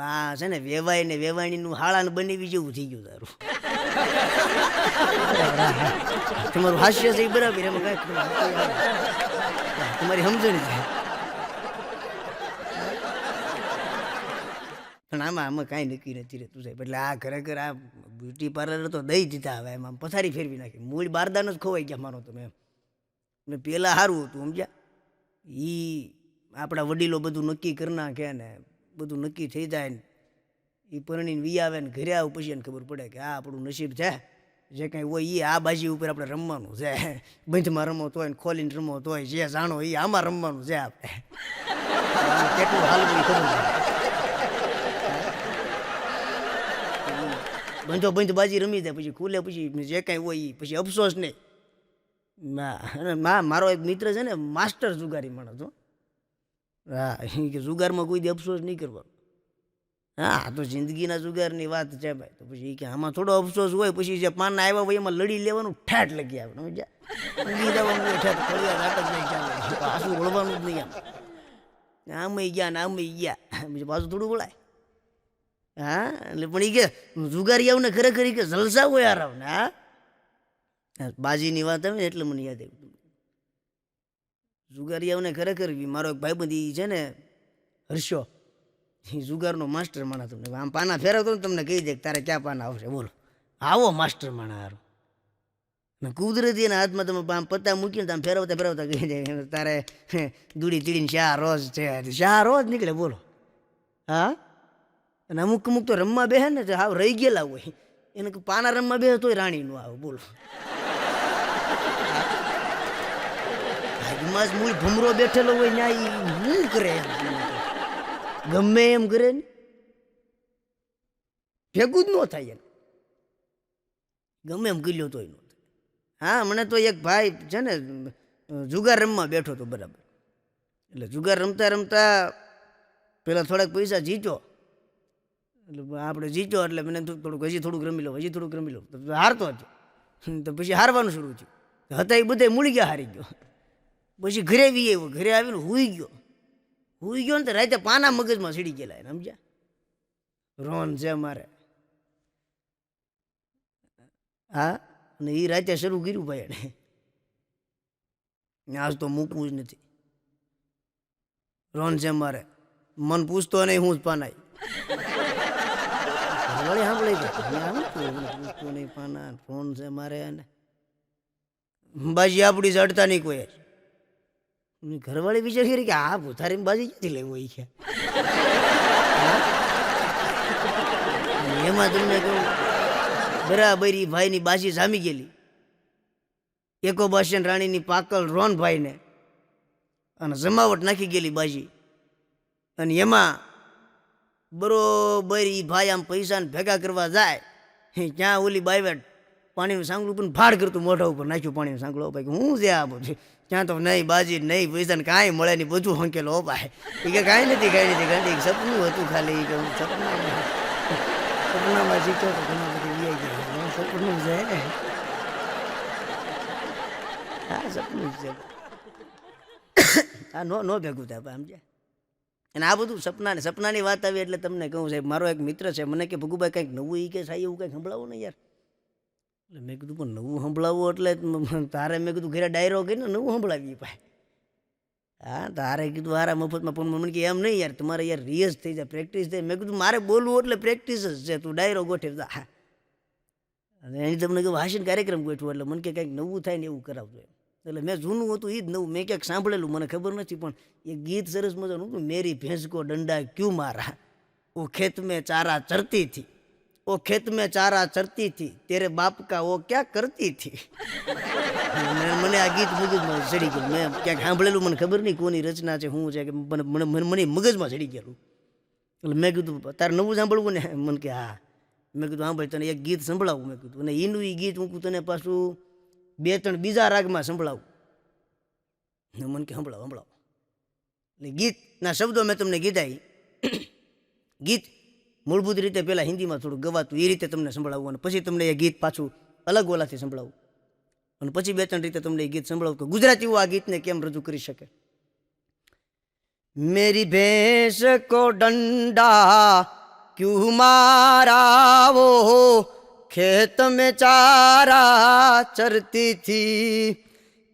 આ છે ને વેવાય ને વેવાણીનું હાળાને બનાવી જેવું થઈ ગયું તારું. તમારું હાસ્ય છે બરાબર, એમાં કઈ તમારી સમજણી છે પણ આમાં કાંઈ નક્કી નથી રહેતું સાહેબ. એટલે આ ખરેખર આ બ્યુટી પાર્લર તો દઈ દીધા, હવે એમાં પથારી ફેરવી નાખી, મૂળ બારદાન જ ખોવાઈ ગયા માનો તમે એમ. ને પહેલાં સારું હતું સમજ્યા, એ આપણા વડીલો બધું નક્કી કરી નાખે ને બધું નક્કી થઈ જાય ને એ પરણીને વી આવે ને ઘરે આવું પછી એને ખબર પડે કે આ આપણું નસીબ છે, જે કંઈ હોય એ આ બાજી ઉપર આપણે રમવાનું છે. બંધમાં રમતો હોય ને ખોલીને રમતો હોય, જે જાણો એ આમાં રમવાનું છે. આપણે કેટલું હાલવું ખબર પડે. બંધો બંધ બાજી રમી દે પછી ખુલે પછી જે કાંઈ હોય એ પછી અફસોસ નહીં. મારો એક મિત્ર છે ને માસ્ટર જુગારી માણસ હતો. હા કે જુગારમાં કોઈ દી અફસોસ નહીં કરવાનો. હા તો જિંદગીના જુગારની વાત છે ભાઈ. તો પછી કે આમાં થોડો અફસોસ હોય પછી જે પાના આવ્યા હોય એમાં લડી લેવાનું, ઠાઠ લગી આવે પાછું વળવાનું જ નહીં. આમ ગયા ને આમ ગયા પછી પાછું થોડું વળાય. હા એટલે પણ એ કે જુગારીયાઓને ખરેખર કે જલસા હોય યાર ને. હા બાજીની વાત આવે ને એટલે મને યાદ આવ્યું, જુગારીયાઓને ખરેખર મારો એક ભાઈબંધ છે ને હર્ષો, એ જુગારનો માસ્ટર માણા. તમને આમ પાના ફેરવતો ને તમને કહી દે કે તારે ક્યાં પાના આવશે. બોલો, આવો માસ્ટર માણા હારો. ને કુદરતી એના હાથમાં તમે આમ પત્તા મૂકીને આમ ફેરવતા ફેરવતા કહી દે તારે દૂડી તીડીને શાહ રોજ છે, શાહ રોજ નીકળે. બોલો હા. અને અમુક અમુક તો રમવા બેહે ને હાવ રહી ગયેલા હોય, એને પાના રમવા બેહે તોય રાણી નું આવે. બોલો, ભાગમાં જ મૂળ ભમરો બેઠેલો હોય ત્યાં શું કરે, ગમે એમ કરે ને ભેગું જ ન થાય, ગમે એમ ગલ્યો તોય ન થાય. હા મને તો એક ભાઈ છે ને જુગાર રમવા બેઠો હતો બરાબર. એટલે જુગાર રમતા રમતા પેલા થોડાક પૈસા જીત્યો, એટલે આપણે જીત્યો એટલે મને થોડુંક હજી થોડુંક રમી લો, હજી થોડુંક રમી લો, તો હારતો હતો. તો પછી હારવાનું શરૂ થયું, હતા એ બધા મૂળી ગયા, હારી ગયો. પછી ઘરે વી આવ્યો, ઘરે આવીને હુઈ ગયો ને તો રાતે પાના મગજમાં સીડી ગયેલા એને સમજ્યા. રોન છે મારે. હા અને એ રાતે શરૂ કર્યું ભાઈ એને, આજ તો મૂકવું જ નથી. રોન છે મારે, મન પૂછતો નહીં હું જ પાનાય. સાંભળી પૂછતો નહીં પાના, ફોન છે મારે. અને બાજી આપણી ચડતા નહીં કોઈ. ઘરવાળી વિચાર કરી કે આ ભૂથારી બાજી ક્યાંથી લેવું હોય છે. એમાં તમને કહું બરાબર એ ભાઈની બાજી જામી ગયેલી, એકો બાશન રાણીની પાકલ રોન ભાઈને, અને જમાવટ નાખી ગયેલી બાજી. અને એમાં બરોબર એ ભાઈ આમ પૈસાને ભેગા કરવા જાય ત્યાં ઓલી બાઈવેટ પાણીનું સાંગળું પણ ભાડ કરતું મોઢા ઉપર નાખ્યું પાણીનું સાંગળું. ભાઈ હું છે આ બધું, ત્યાં તો નહીં બાજી નહીં પૈસા ને કાંઈ મળે નહીં, બધું હંકેલો ભાઈ. એ કે કાંઈ નથી ગાંધી, સપનું હતું ખાલી. કે સપનામાં જીતો તો ઘણા બધી ગયા, સપનું છે. હા સપનું છે. હા નો ભેગું થાય સમજ્યા. અને આ બધું સપનાની વાત આવી એટલે તમને કહું સાહેબ, મારો એક મિત્ર છે મને કે ભગુભાઈ કંઈક નવું એ કે સાહેબ એવું કંઈક સંભળાવો ને યાર. એટલે મેં કીધું પણ નવું સંભળાવવું એટલે તારે મેં કીધું ઘરે ડાયરો કરીને નવું સંભળાવીએ ભાઈ. હા તારે કીધું હારા મફતમાં પણ મને કે એમ નહીં યાર, તમારે યાર રિયઝ થઈ જાય, પ્રેક્ટિસ થાય. મેં કીધું મારે બોલવું એટલે પ્રેક્ટિસ જ છે, તું ડાયરો ગોઠવતા. અને એની તમને કહ્યું હાસ્ય કાર્યક્રમ ગોઠવો એટલે મને કે કંઈક નવું થાય ને એવું કરાવજો એમ. એટલે મેં જૂનું હતું એ જ નવું મેં ક્યાંક સાંભળેલું મને ખબર નથી પણ એ ગીત સરસ મજાનું હતું, મેરી ભેંસ કો ડંડા ક્યું મારા, ઓ ખેત મેં ચારા ચરતી થી, ઓ ખેત મેં ચારા ચરતી થી, તેરે બાપ કા ઓ ક્યાં કરતી થી. મને આ ગીત મગજમાં ચડી ગયું. મેં ક્યાંક સાંભળેલું, મને ખબર નહીં કોની રચના છે શું છે કે મને મગજમાં ચડી ગયેલું. એટલે મેં કીધું તારે નવું સાંભળવું ને? મને કે હા. મેં કીધું હા ભાઈ તને એક ગીત સંભળાવું. મેં કીધું અને એનું એ ગીત હું તને પાછું 2-3 બીજા રાગમાં સંભળાવું. મને કે સંભળાવો. એટલે ગીતના શબ્દો મેં તમને કીધા. ગીત મૂળભૂત રીતે પહેલાં હિન્દીમાં થોડું ગવાતું એ રીતે તમને સંભળાવું અને પછી તમને એ ગીત પાછું અલગ ઓલાથી સંભળાવું અને પછી 2-3 રીતે તમને એ ગીત સંભળાવું કે ગુજરાતીઓ આ ગીતને કેમ રજૂ કરી શકે. મેરી ભેંસ કો ડંડા ક્યું મારા, વો ખેત મેં ચારા ચરતી થી,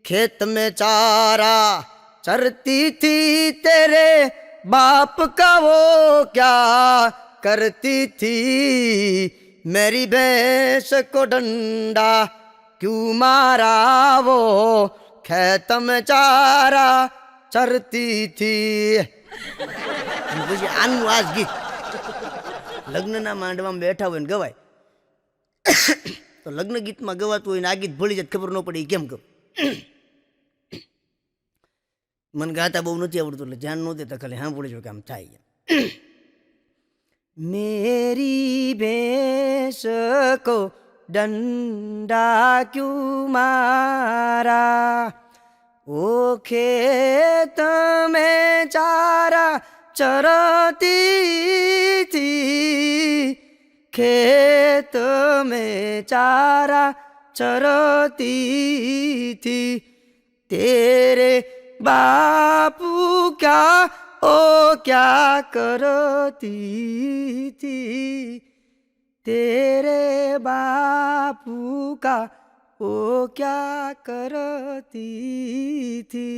ખેત મેં ચારા चरती थी, तेरे बाप का वो क्या करती थी, मेरी भैंस को डंडा क्यों मारा, वो खेत में चारा चरती थी. પછી આનું આ જ ગીત લગ્નના માંડવામાં બેઠા હોય ને ગવાય તો લગ્ન ગીતમાં ગવાતું હોય ને આ ગીત ભૂલી જાય ખબર ન પડે કેમ કહું. મને ગાતા બહુ નથી આવડતું એટલે ધ્યાન નહોતી તો ખાલી સાંભળી જો કે આમ થાય. મેરી ભેંસ કો ડંડા ક્યું મારા, ઓ ખેત મેં ચારા ચરતી थी, खेत में चारा चरती थी, तेरे बापू क्या ओ क्या करती थी, तेरे बापू का ओ क्या करती थी.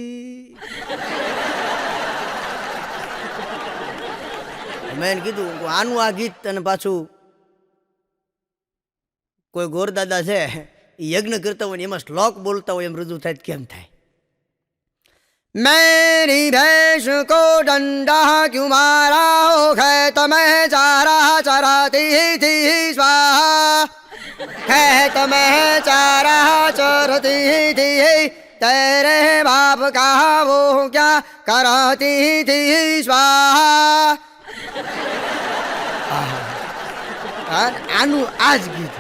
મેં કીધું આનું આ ગીત અને પાછું કોઈ ગોરદાદા છે એ યજ્ઞ કરતા હોય ને એમાં શ્લોક બોલતા હોય એમ રજૂ થાય કેમ થાય. મેરી ભેંસ કો ડંડા ક્યું મારા, હો ખેત મેં ચારા ચરાતી थी स्वाहा, खेत में चारा चरती थी, तेरे बाप का वो क्या करती थी स्वाहा. આનું આ જ ગીત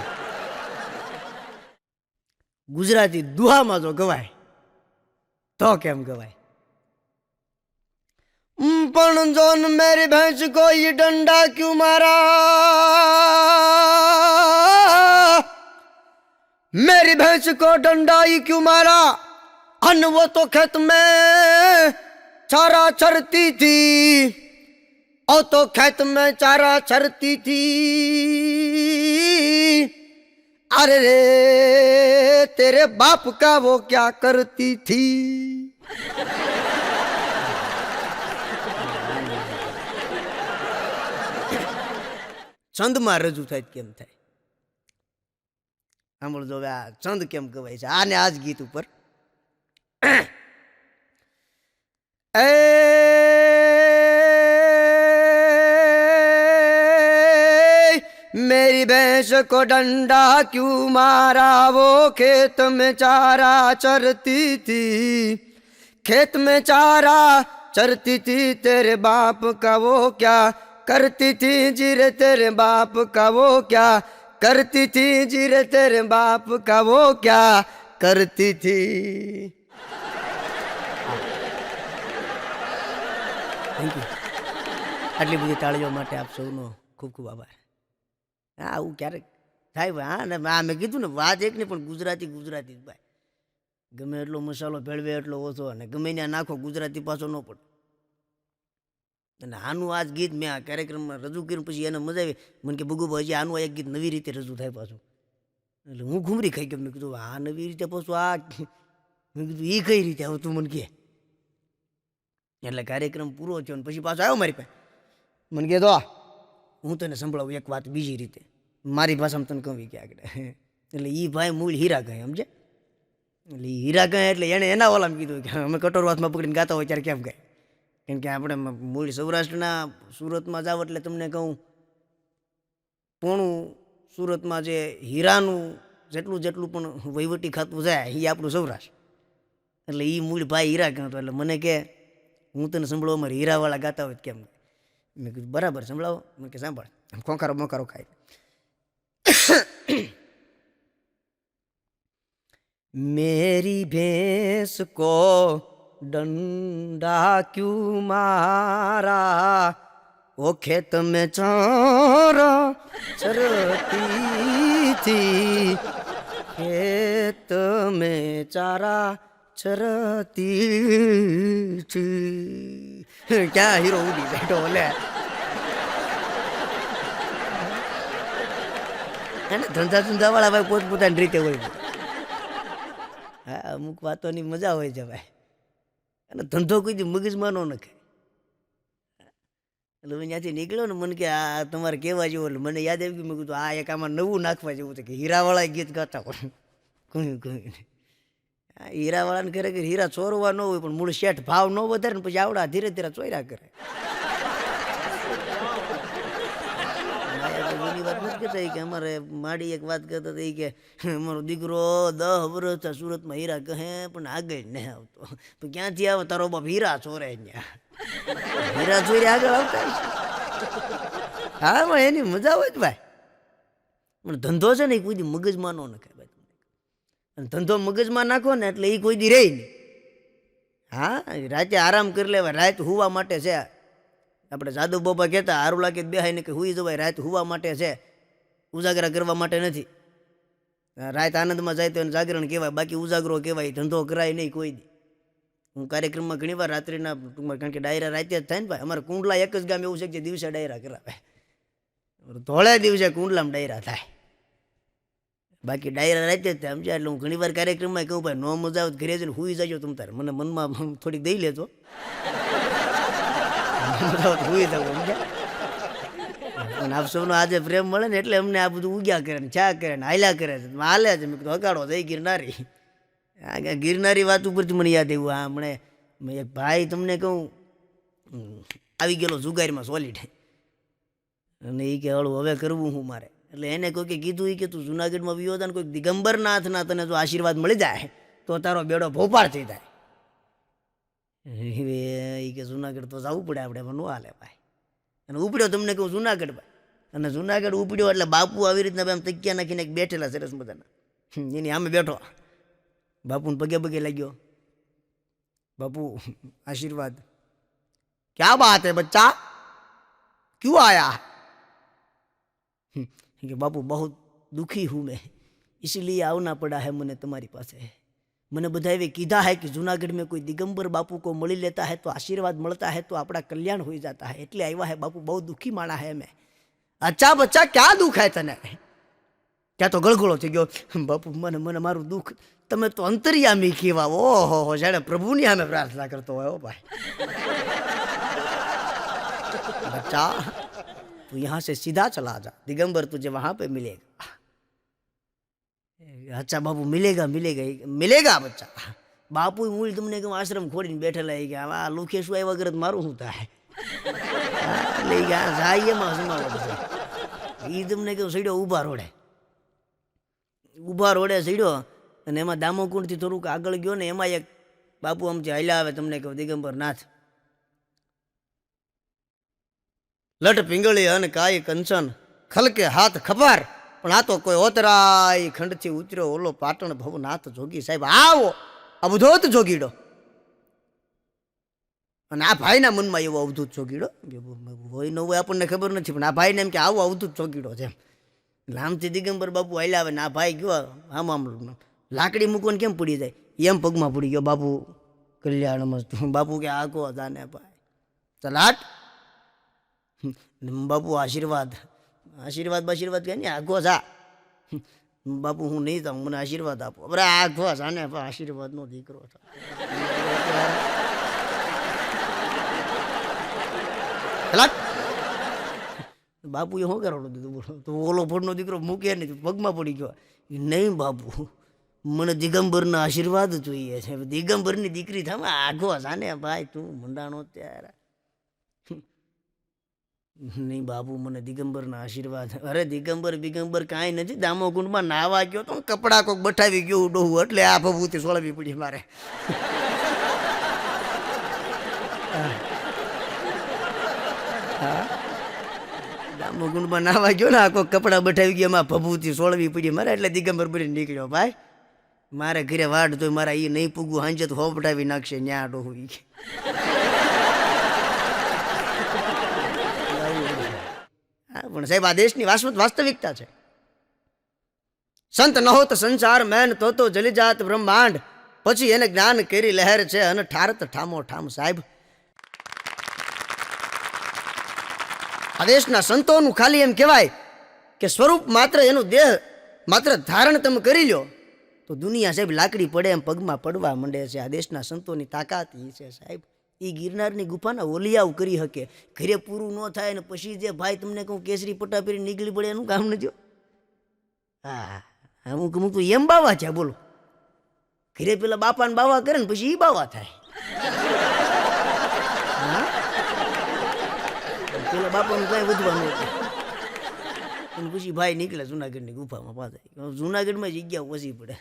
ગુજરાતી દુહામાં જો ગવાય તો કેમ ગવાય. પણ જોન મેરી ભેંસ કો ये डंडा क्यों मारा, मेरी भैंस को डंडा ही क्यों मारा, अन वो तो खेत में चारा चरती थी, ओ तो खेत में चारा चरती थी, अरे रे तेरे बाप का वो क्या करती थी. છંદમાં રજૂ થાય કેમ થાય સાંભળજો. હવે આ છંદ કેમ કહેવાય છે આને આ જ ગીત ઉપર. मेरी भैंस को डंडा क्यों मारा, वो खेत में चारा चरती थी, खेत में चारा चरती थी, तेरे बाप का वो क्या करती थी, जीरे तेरे बाप का वो क्या करती थी, जीरे तेरे बाप का वो क्या करती थी. Thank you. આટલી બધી તાળીઓ માટે આપ સૌનો ખૂબ ખૂબ આભાર. હા આવું ક્યારેક થાય ભાઈ. હા ને આ મેં કીધું ને વાત એક નહીં પણ ગુજરાતી ગુજરાતી જ ભાઈ. ગમે એટલો મસાલો ભેળવે એટલો ઓછો અને ગમે ત્યાં નાખો ગુજરાતી પાછો ન પડે. અને આનું આ જ ગીત મેં આ કાર્યક્રમમાં રજૂ કર્યું પછી એને મજા આવી. મને કે બગુભાઈ હજી આનું એક ગીત નવી રીતે રજૂ થાય પાછું. એટલે હું ઘૂમરી ખાઈ ગયો. મેં કીધું આ નવી રીતે પાછું આ મેં કીધું એ કઈ રીતે હવે તું મને કહે. એટલે કાર્યક્રમ પૂરો થયો ને પછી પાછો આવ્યો મારી પાસે. મને કહેતો હું તને સંભળાવું એક વાત બીજી રીતે મારી ભાષામાં તને કહું કે આગળ એટલે એ ભાઈ મૂળ હીરા કહે સમજે. એટલે એ હીરા કહે એટલે એણે એના ઓલામાં કીધું કે અમે કટોર હાથમાં પકડીને ગાતા હોય ત્યારે કેમ કહે. કેમ કે આપણે મૂળ સૌરાષ્ટ્રના સુરતમાં જાવ એટલે તમને કહું પોણું સુરતમાં જે હીરાનું જેટલું પણ વહીવટી ખાતું જાય એ આપણું સૌરાષ્ટ્ર. એટલે એ મૂળ ભાઈ હીરા કહેતો. એટલે મને કે હું તને સંભળાવો અમારે હીરાવાળા ગાતા હોય કેમ. મેં કીધું બરાબર સંભળાવો. મેં કે સાંભળ ખોખારો મોખારો ખાય. मेरी भैंस को डंडा क्यों मारा वो खेत में चारा चरती थी खेत में चारा चरती थी. क्या हीरो उड़ी बैठो बोले ધંધા વાળા ભાઈ પોતપોતાની રીતે હોય. હા અમુક વાતોની મજા હોય છે ભાઈ. અને ધંધો કોઈ દી મગજમાં ન નખે. એટલે હું ત્યાંથી નીકળ્યો ને મને કે આ તમારે કહેવા જેવું. એટલે મને યાદ આવી ગયું. મેં કીધું આ એક આમાં નવું નાખવા જેવું છે કે હીરાવાળા ગીત ગાતા હોય. કહ્યું હીરાવાળાને ખરેખર હીરા ચોરવા ન હોય પણ મૂળ શેઠ ભાવ ન વધારે ને પછી આવડા ધીરે ધીરે ચોર્યા કરે. વાત નથી કહેતા કે અમારે માડી એક વાત કરતા હતા કે અમારો દીકરો 10 વર્ષ સુરતમાં હીરા કહે પણ આગળ નહીં આવતો. તો ક્યાંથી આવે તારો બાપ હીરા ચોરે ત્યાં હીરા ચોરી આગળ આવતા. હા પણ એની મજા હોય જ ભાઈ. પણ ધંધો છે ને એ કોઈ દી મગજમાં ન નખાય ભાઈ. અને ધંધો મગજમાં નાખો ને એટલે એ કોઈ દી રહે નહીં. હા રાતે આરામ કરી લેવાય. રાત હુવા માટે છે. આપણે જાદવ બાબા કહેતા સારું લાગે બેહાઈને કે હુઈ જવાય. રાત હુવા માટે છે, ઉજાગરા કરવા માટે નથી. રાત આનંદમાં જાય તો એને જાગરણ કહેવાય, બાકી ઉજાગરો કહેવાય. ધંધો કરાય નહીં કોઈ દી. હું કાર્યક્રમમાં ઘણી વાર રાત્રિના ટૂંકમાં કારણ કે ડાયરા રાતે જ થાય ને ભાઈ. અમારે કુંડલા એક જ ગામ એવું છે કે જે દિવસે ડાયરા કરાવે. ધોળે દિવસે કુંડલામાં ડાયરા થાય, બાકી ડાયરા રાતે જ થાય સમજ્યા. એટલે હું ઘણી વાર કાર્યક્રમમાં કહું ભાઈ નો મજા આવે ઘરે જઈને હુઈ જજો તમ તારે. મને મનમાં થોડીક દઈ લેજો હુઈ જવું સમજ્યા. પણ આપ સૌનો આજે પ્રેમ મળે ને એટલે અમને આ બધું ઉગ્યા કરે ને ચા કરે ને હાલ્યા કરે છે. હાલે છે. મેં કીધું હગાડો જઈ ગિરનારી. ગિરનારી વાત ઉપરથી મને યાદ આવ્યું. હા હમણે એક ભાઈ તમને કહું આવી ગયેલો જુગારીમાં સોલિડ. અને એ કે હળું હવે કરવું હું મારે. એટલે એને કોઈ કીધું એ કે તું જુનાગઢમાં વિયો હતા ને કોઈક દિગંબરનાથના તને જો આશીર્વાદ મળી જાય તો તારો બેડો ભોપાળ થઈ જાય. એ કે જુનાગઢ તો જવું પડે આપણે એમાં ન હાલે ભાઈ. અને ઉપડ્યો તમને કહું જુનાગઢ ભાઈ. અને જુનાગઢ ઉપડ્યો એટલે બાપુ આવી રીતના આમ તકિયા નાખીને બેઠેલા સરસ મજાના. એની સામે બેઠો. બાપુને પગે પગે લાગ્યો. બાપુ आशीर्वाद. क्या बात है बच्चा, क्यों आया? कि बापू बहुत दुखी हूँ मैं, इसलिए आना पड़ा है મને તમારી પાસે. મને બધાએ કીધા है कि जूनागढ़ में कोई दिगंबर बापू को मળી लेता है तो आशीर्वाद મળતા है तो આપણા કલ્યાણ हो जाता है. એટલે આવ્યા है बापू. बहुत दुखी माना है मैं. अच्छा बच्चा क्या दुख है तने? ત્યાં તો ગળગળો થઈ ગયો. બાપુ મને મને મારું દુઃખ તમે તો અંતર્યામી કહેવા. ઓહો જાણે પ્રભુની સામે પ્રાર્થના કરતો હોય ભાઈ. बच्चा तू यहाँ से सीधा चला जा, दिगंबर तुझे वहां पे मिलेगा. अच्छा बापू मिलेगा मिलेगा मिलेगा बच्चा. બાપુ મૂળ તમને કેમ આશ્રમ ખોડીને બેઠેલા કે આ લુખેશું આવ્યા વગર મારું શું થાય. લઈ ગયા જાય એમાં સમાવટ છે. એ તમને કેવું સડ્યો ઊભા રોડે સડ્યો અને એમાં દામોકુંડથી થોડુંક આગળ ગયો ને એમાં એક બાપુ આમથી હાલ્યા આવે તમને કહું દિગંબર નાથ. લટ પિંગળી અને કાય કંચન ખલકે હાથ ખબર. પણ આ તો કોઈ ઓતરાય ખંડથી ઉતર્યો ઓલો પાટણ ભવનાથ જોગી સાહેબ. આવો આ બધો જોગીડો. અને આ ભાઈના મનમાં એવો અવધૂત જોગીડો હોય ન હોય આપણને ખબર નથી, પણ આ ભાઈને એમ કે આવો અવધૂત જોગીડો છે એમ. લામથી દિગંબર બાપુ હાલ્યા આવે ને આ ભાઈ ગયો આમ આમ લાકડી મૂકવાને કેમ પડી જાય એમ પગમાં પડી ગયો. બાપુ કલ્યાણ મસ્ત. બાપુ કે આખો જાને ભાઈ ચલાટ. બાપુ આશીર્વાદ આશીર્વાદ કે નહીં આખો જા. બાપુ હું નહીં જાઉં, મને આશીર્વાદ આપો. બરાબર આખો જાને આશીર્વાદ નો દીકરો. બાપુએ શું કરેલું દીધું? તો ઓલો ફોડનો દીકરો મૂકે નહીં, પગમાં પડી ગયો. નહીં બાપુ, મને દિગંબરના આશીર્વાદ જોઈએ છે. દિગંબરની દીકરી થામે આઘો જાને ભાઈ, તું મંડાણો ત્યારે. નહીં બાપુ, મને દિગંબરના આશીર્વાદ. અરે દિગંબર બિગંબર કાંઈ નથી. દામોકુંડમાં નાવા ગયો તો કપડા કોક બઠાવી ગયો ડોહું, એટલે આ ભભૂતિ સોળવી પડી મારે. દામોકુંડમાં નાવા ગયો ને આ કોક કપડા બઠાવી ગયા, એમાં ભભૂતિ સોળવી પડી મારે, એટલે દિગંબર બની નીકળ્યો ભાઈ. મારે ઘરે વાડ તો મારા એ નહીં પૂગવું, હાંજે તો હોપટાવી નાખશે ન્યા ડોહું. હા પણ સાહેબ, આ દેશની વાસ્તવિકતા છે. સંત ન હોત સંસાર મેન તો જલી જાત બ્રહ્માંડ, પછી એને જ્ઞાન કેરી લહેર છે અને ઠારત ઠામો ઠામ. સાહેબ, આ દેશના સંતોનું ખાલી એમ કહેવાય કે સ્વરૂપ માત્ર એનું દેહ માત્ર ધારણ તમે કરી લો તો દુનિયા સાહેબ લાકડી પડે એમ પગમાં પડવા માંડે છે. આ દેશના સંતોની તાકાત એ છે સાહેબ. એ ગિરનારની ગુફાના ઓલિયાઓ કરી શકે, ઘરે પૂરું ન થાય ને પછી જે ભાઈ તમને કહું કેસરી પટ્ટા પહેરી નીકળી પડે એનું કામ નથી. હા, અમુક અમુક તો એમ બાવા છે. બોલો, ઘરે પેલા બાપાને બાવા કરે ને પછી એ બાવા થાય. પેલા બાપાનું કાંઈ વધવાનું અને પછી ભાઈ નીકળે જુનાગઢની ગુફામાં પાછા. જુનાગઢમાં જગ્યા ઓછી પડે.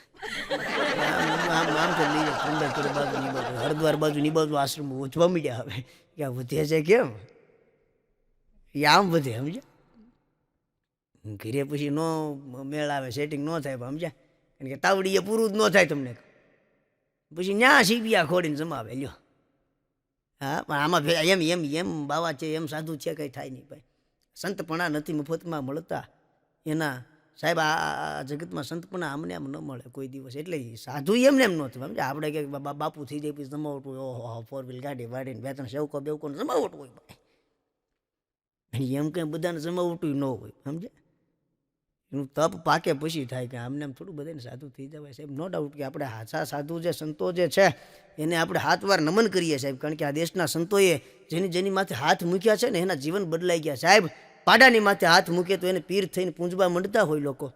આમ તો લઈ જાય સુંદર બાજુ ની બાજુ, હરિદ્વાર બાજુ ની બાજુ આશ્રમ ઓછવા મીડ્યા. હવે ક્યાં વધે છે કેમ એ આમ વધે સમજ્યા. ઘરે પછી નો મેળ આવે, સેટિંગ ન થાય સમજ્યા. કારણ કે તાવડી એ પૂરું જ ન થાય તમને, પછી ન્યા સીબિયા ખોડીને જમાવે લ્યો. હા પણ આમાં એમ એમ એમ બાવા છે, એમ સાધુ છે, કંઈ થાય નહીં ભાઈ. સંતપણા નથી મફતમાં મળતા. એના સાહેબ આ જગતમાં સંતપણા આમને આમ ન મળે કોઈ દિવસ. એટલે સાધુ એમને એમ નહોતું સમજે. આપણે કે બાપુ થઈ જાય પછી જમાવટું હોય, ઓહો 4 વ્હીલ ગાડી વાળીને 2-3 સેવકો બેવકોને જમાવટ હોય ભાઈ. એમ કંઈ બધાને જમાવટું ન હોય સમજે. એનું તપ પાકે પછી થાય કે આમને આમ થોડું બધાને સાધુ થઈ જવાય સાહેબ. નો ડાઉટ કે આપણે હાચા સાધુ જે સંતો જે છે એને આપણે હાથ વાર નમન કરીએ સાહેબ. કારણ કે આ દેશના સંતોએ જેની માથે હાથ મૂક્યા છે ને એના જીવન બદલાઈ ગયા સાહેબ. પાડાની માથે હાથ મૂકે તો એને પીર થઈને પૂંજવા મંડતા હોય લોકો.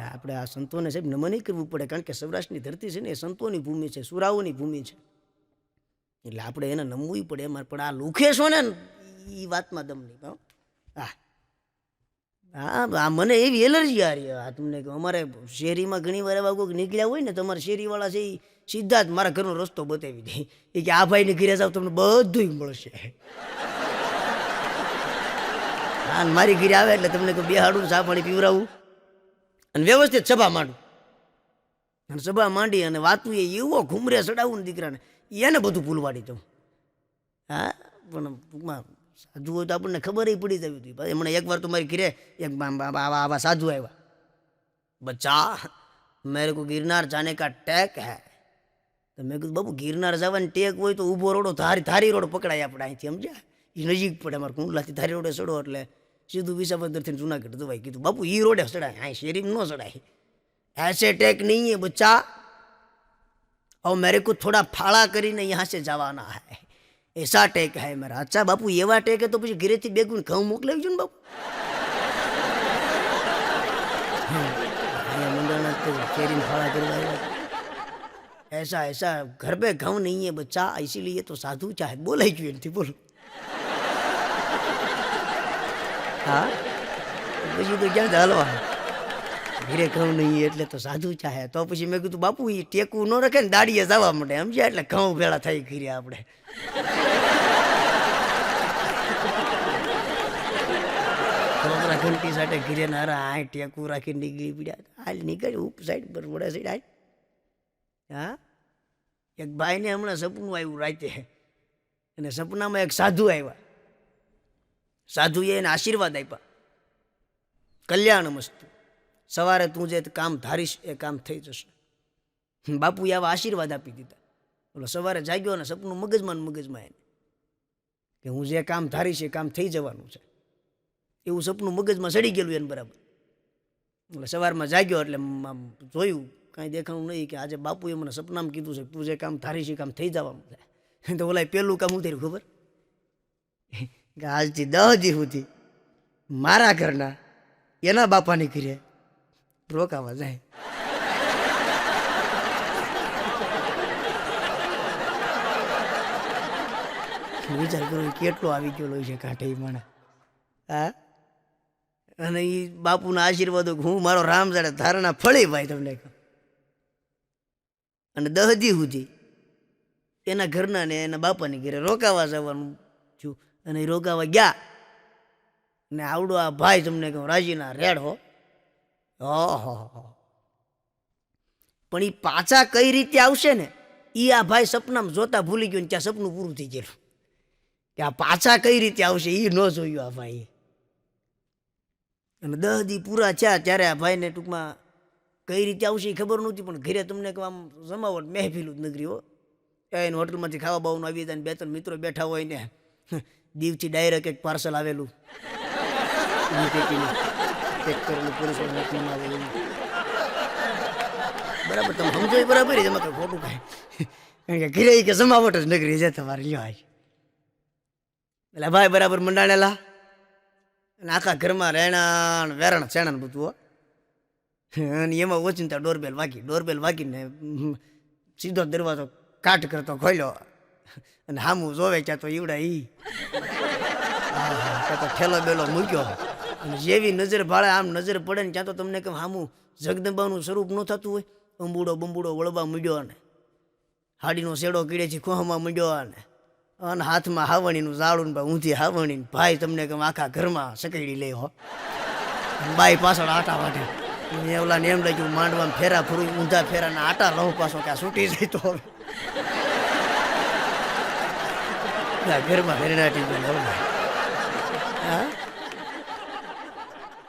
આપણે આ સંતોને સાહેબ નમન કરવું પડે. કારણ કે સૌરાષ્ટ્રની ધરતી છે ને એ સંતોની ભૂમિ છે, સુરાઓની ભૂમિ છે. એટલે આપણે એને નમવું પડે એમાં. પણ આ લુખેશો ને એ વાતમાં દમ નહીં. હા હા, મને એવી એલર્જી આ રહી. આ તમને કહું, અમારે શેરીમાં ઘણી વાર એવા કોઈક નીકળ્યા હોય ને, તમારા શેરીવાળા છે એ સીધા જ મારા ઘરનો રસ્તો બતાવી દે. એ કે આ ભાઈને ઘરે જાવ તમને બધું મળશે. હા, મારી ઘરે આવે એટલે તમને કહું બેહાડું, ચા પાણી પીવરાવું અને વ્યવસ્થિત સભા માંડું. અને સભા માંડી અને વાતું એવો ઘૂમરે ચડાવું ને દીકરાને, એને બધું ભૂલવાડી દઉં. હા પણ ટૂંકમાં સાધુ હોય તો આપણને ખબર પડી જવી હતી. હમણાં એકવાર તો મારી ઘરે એક આવા સાધુ આવ્યા. બચ્ચા મેરે કો ગિરનાર જાને કા ટેક હૈ. તો મેં કીધું બાબુ ગિરનાર જવાની ટેક હોય તો ઊભો રોડો ધારી રોડ પકડાય આપણે અહીંથી સમજ્યા. એ નજીક પડે અમારે કુંડલાથી ધારી રોડે ચડો એટલે સીધું વિસાવદરથી જુનાગઢ દવાઈ. કીધું બાપુ એ રોડે ચડાય, અહીં શેરીમાં ન ચડાય. ऐसे टेक नहीं है बच्चा, और मेरे को थोड़ा फाड़ा કરીને यहाँ से જવાના है, ऐसा टेक है मेरा. अच्छा बापू એવા ટેક है તો પછી ઘરેથી બેગું ઘઉં મોકલાવજો ને બાપુ. શેરી ફાળા કરવા ऐसा ऐसा घर पे घઉં नहीं है बच्चा, इसीलिए तो साधु चाहे बोलाઈ ગયું એનથી. બોલો હા પછી તો ક્યાં ચાલવા ઘરે ઘઉં નહીં એટલે તો સાધુ ચાહે. તો પછી મેં કીધું બાપુ એ ટેકવું ન રાખે ને દાડીએ જવા માંડે સમજ્યા. એટલે ઘઉં ભેળા થઈ ઘીરે આપણે. છોકરા ઘંટી સાથે ઘીરે ના આ ટેકવું રાખીને નીકળી પડ્યા. હાલ નીકળી ઉપ સાઈડ પર વડે સાઈડ હાલ. હા એક ભાઈને હમણાં સપનું આવ્યું રાતે, અને સપનામાં એક સાધુ આવ્યા. સાધુએ એને આશીર્વાદ આપ્યા, કલ્યાણ મસ્તુ, સવારે તું જે કામ ધારીશ એ કામ થઈ જશે. બાપુએ આવા આશીર્વાદ આપી દીધા. બોલો સવારે જાગ્યો અને સપનું મગજમાં એને કે હું જે કામ ધારીશ એ કામ થઈ જવાનું છે. એવું સપનું મગજમાં સડી ગયેલું એને બરાબર. એટલે સવારમાં જાગ્યો એટલે જોયું કાંઈ દેખાણું નહીં કે આજે બાપુએ મને સપનામાં કીધું છે તું જે કામ ધારીશ એ કામ થઈ જવાનું છે. તો ઓલા પેલું કામ ઉતર્યું ખબર કે આજથી 10 દી સુધી મારા ઘરના એના બાપાની ઘરે રોકાવા જાય. વિચાર કરો કેટલો આવી ગયેલો છે કાંઠે ઈ માણસ. હા, અને એ બાપુના આશીર્વાદો હું મારો રામ જાડે ધારણા ફળી ભાઈ તમને કહું. અને 10 દી સુધી એના ઘરના ને એના બાપાની ઘરે રોકાવા જવાનું થયું. અને એ રોકાવા ગયા ને આવડો આ ભાઈ તમને કહું રાજીના રેડ હો. ઓહો, પણ એ પાછા કઈ રીતે આવશે ને એ આ ભાઈ સપનામાં જોતા ભૂલી ગયો ને ત્યાં સપનું પૂરું થઈ ગયેલું. કે આ પાછા કઈ રીતે આવશે એ ન જોયું આ ભાઈ. અને 10 દી પૂરા થયા ત્યારે આ ભાઈને ટૂંકમાં કઈ રીતે આવશે એ ખબર નહોતી. પણ ઘરે તમને કહું આમ જમાવટ મહેફિલું જ નગરી હો. એને હોટલમાંથી ખાવા બાવાનું આવી જાય, 2-3 મિત્રો બેઠા હોય ને દીવથી ડાયરેક્ટ એક પાર્સલ આવેલું પેક કરેલું પોલીસ મોકલીને આવેલું. બરાબર, તમે સમજો એ બરાબર જ, એમાં કંઈ ખોટું કાંઈ. કારણ કે ઘરે કે જમાવટ જ નગરી છે તમારે લ્યો. એટલે ભાઈ બરાબર મંડાણેલા અને આખા ઘરમાં રહેણાણ વેરણ શેણાણ બધું હો. અને એમાં ઓચિંતા ડોરબેલ વાગીને સીધો દરવાજો કાટ કરતો ખોલ્યો અને હામું જોવે ક્યાં તો ઈવડા ઈ ત્યાં તો ઠેલો બેલો મૂક્યો. અને જેવી નજર ભાળે આમ નજર પડે ને ત્યાં તો તમને કેમ હામું જગદંબાનું સ્વરૂપ ન થતું હોય. બંબુડો વળવા મૂડ્યો અને હાડીનો શેડો કીડેથી ખોહમાં મૂડ્યો અને હાથમાં હાવણીનું ઝાડું ને ઊંધી હાવણી. ભાઈ તમને કેમ આખા ઘરમાં સકેડી લે હો. બાઈ પાછળ આટા વાટે. ઓલા ને એમ લાગ્યું માંડવામાં ફેરા ફરું ઊંધા ફેરાના આટા લઉં પાછો ક્યાં છૂટી જાય તો હવે ઘરમાં રણનાટી બોલે. હા,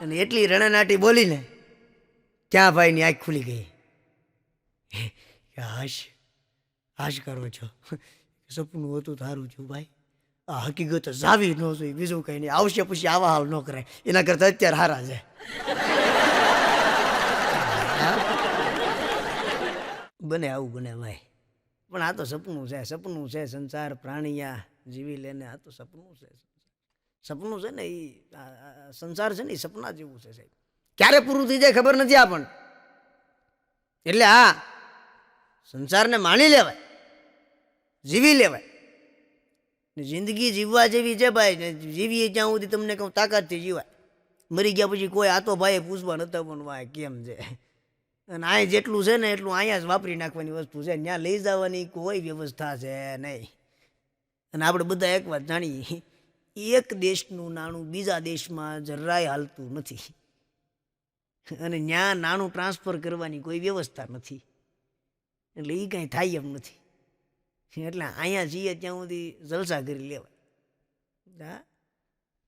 અને એટલી રણનાટી બોલીને ક્યાં ભાઈની આંખ ખુલી ગઈ. હાશ કરો છો, સપનું હતું તારું છું ભાઈ. આ હકીકત જાવી ન જોઈ, બીજું કઈ નહીં. આવશે પછી આવા હાલ ન કરાય, એના કરતા અત્યારે હારા છે. બને આવું બને ભાઈ. પણ આ તો સપનું છે. સંસાર પ્રાણીયા જીવી લેને આ તો સપનું છે ને. એ સંસાર છે ને એ સપના જેવું છે સાહેબ. ક્યારે પૂરું થઈ જાય ખબર નથી આપણને. એટલે હા, સંસારને માણી લેવાય, જીવી લેવાય. જિંદગી જીવવા જેવી છે ભાઈ. જીવીએ જ્યાં સુધી તમને કહું તાકાતથી જીવાય. મરી ગયા પછી કોઈ આ તો ભાઈ પૂછવા નતા પણ ભાઈ કેમ છે. અને અહીં જેટલું છે ને એટલું અહીંયા જ વાપરી નાખવાની વસ્તુ છે. ત્યાં લઈ જવાની કોઈ વ્યવસ્થા છે નહીં. અને આપણે બધા એક વાત જાણીએ, એક દેશનું નાણું બીજા દેશમાં જરાય હાલતું નથી. અને ત્યાં નાણું ટ્રાન્સફર કરવાની કોઈ વ્યવસ્થા નથી. એટલે એ કાંઈ થાય એમ નથી. એટલે અહીંયા જઈએ ત્યાં સુધી જલસા કરી લેવાય. હા,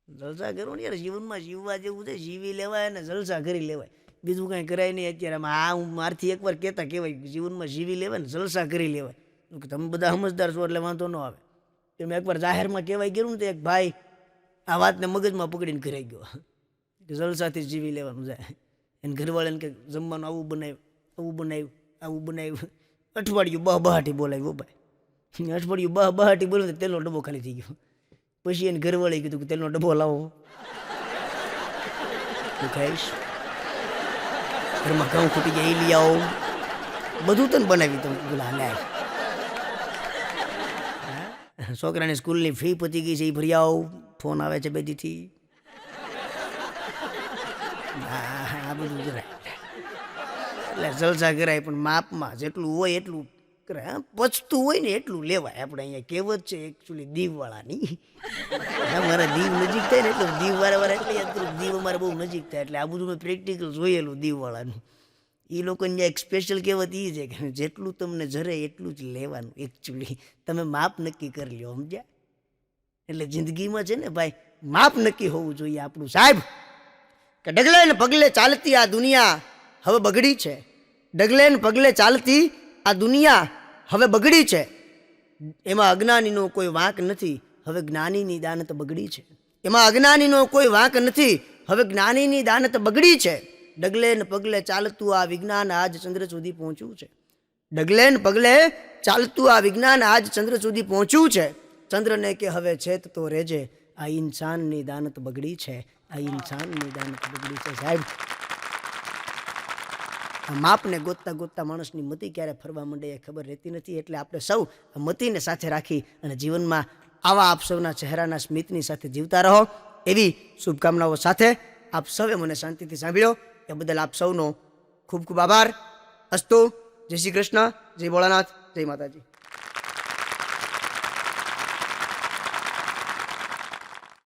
જલસા કરો ને યાર. જીવનમાં જીવવા જેવું છે, જીવી લેવાય અને જલસા કરી લેવાય. બીજું કાંઈ કરાય નહીં અત્યારે. આમાં હું મારથી એકવાર કહેવાય જીવનમાં જીવી લેવાય ને જલસા કરી લેવાય. તમે બધા સમજદાર છો એટલે વાંધો ન આવે. તમે એકવાર જાહેરમાં કહેવાય ગયેલું ને તો એક ભાઈ આ વાતને મગજમાં પકડીને ઘરે ગયો કે જલસાથી જીવી લેવાનું જાય. એને ઘરવાળાને કે જમવાનું આવું બનાવ્યું. અઠવાડિયું બહાટી બોલાવ્યું ભાઈ. અઠવાડિયું બહાટી બોલાવ્યું તો તેલનો ડબ્બો ખાલી થઈ ગયો. પછી એને ઘરવાળાએ કીધું કે તેલનો ડબ્બો લાવો ખાઈશ. ઘરમાં ઘઉં ખૂટી જાય એ લઈ આવો, બધું તને બનાવી તમે પેલા લાય. છોકરાની સ્કૂલની ફી પતી ગઈ છે એ ભરી આવો, ફોન આવે છે બેદીથી. આ બધું કરાય એટલે જલસા કરાય, પણ માપમાં જેટલું હોય એટલું કરાય. પચતું હોય ને એટલું લેવાય. આપણે અહીંયા કહેવત છે એકચ્યુઅલી દીવવાળાની. મારા દીવ નજીક થાય ને એટલે દીવ વારે એટલે યાદ કરું. દીવ અમારે બહુ નજીક થાય એટલે આ બધું મેં પ્રેક્ટિકલ જોયેલું દીવવાળાનું. એ લોકોને ત્યાં એક સ્પેશિયલ કહેવત એ છે કે જેટલું તમને જરે એટલું જ લેવાનું. એકચ્યુઅલી તમે માપ નક્કી કરી લો, સમજ્યા? એટલે જિંદગીમાં છે ને ભાઈ માપ નક્કી હોવું જોઈએ આપણું સાહેબ. કે ડગલે ને પગલે ચાલતી આ દુનિયા હવે બગડી છે. ડગલે ને પગલે ચાલતી આ દુનિયા હવે બગડી છે. એમાં અજ્ઞાનીનો કોઈ વાંક નથી, હવે જ્ઞાનીની દાનત બગડી છે. એમાં અજ્ઞાનીનો કોઈ વાંક નથી, હવે જ્ઞાનીની દાનત બગડી છે. ડગલે ને પગલે ચાલતું આ વિજ્ઞાન આજ ચંદ્ર સુધી પહોંચ્યું છે. ડગલે ને પગલે ચાલતું આ વિજ્ઞાન આજ ચંદ્ર સુધી પહોંચ્યું છે. ચંદ્રને કે હવે છેત તો રેજે, આ ઇન્સાનની દાનત બગડી છે. આ ઇન્સાનની દાનત બગડી છે સાહેબ. આ માપને ગોતતા ગોતતા માણસની મતિ ક્યારે ફરવા માંડે એ ખબર રહેતી નથી. એટલે આપણે સૌ આ મતિને સાથે રાખી અને જીવનમાં આવા આપ સૌના ચહેરાના સ્મિતની સાથે જીવતા રહો એવી શુભકામનાઓ સાથે આપ સૌએ મને શાંતિથી સાંભળ્યો એ બદલ આપ સૌનો ખૂબ ખૂબ આભાર. અસ્તુ. જય શ્રી કૃષ્ણ. જય ભોળાનાથ. જય માતાજી.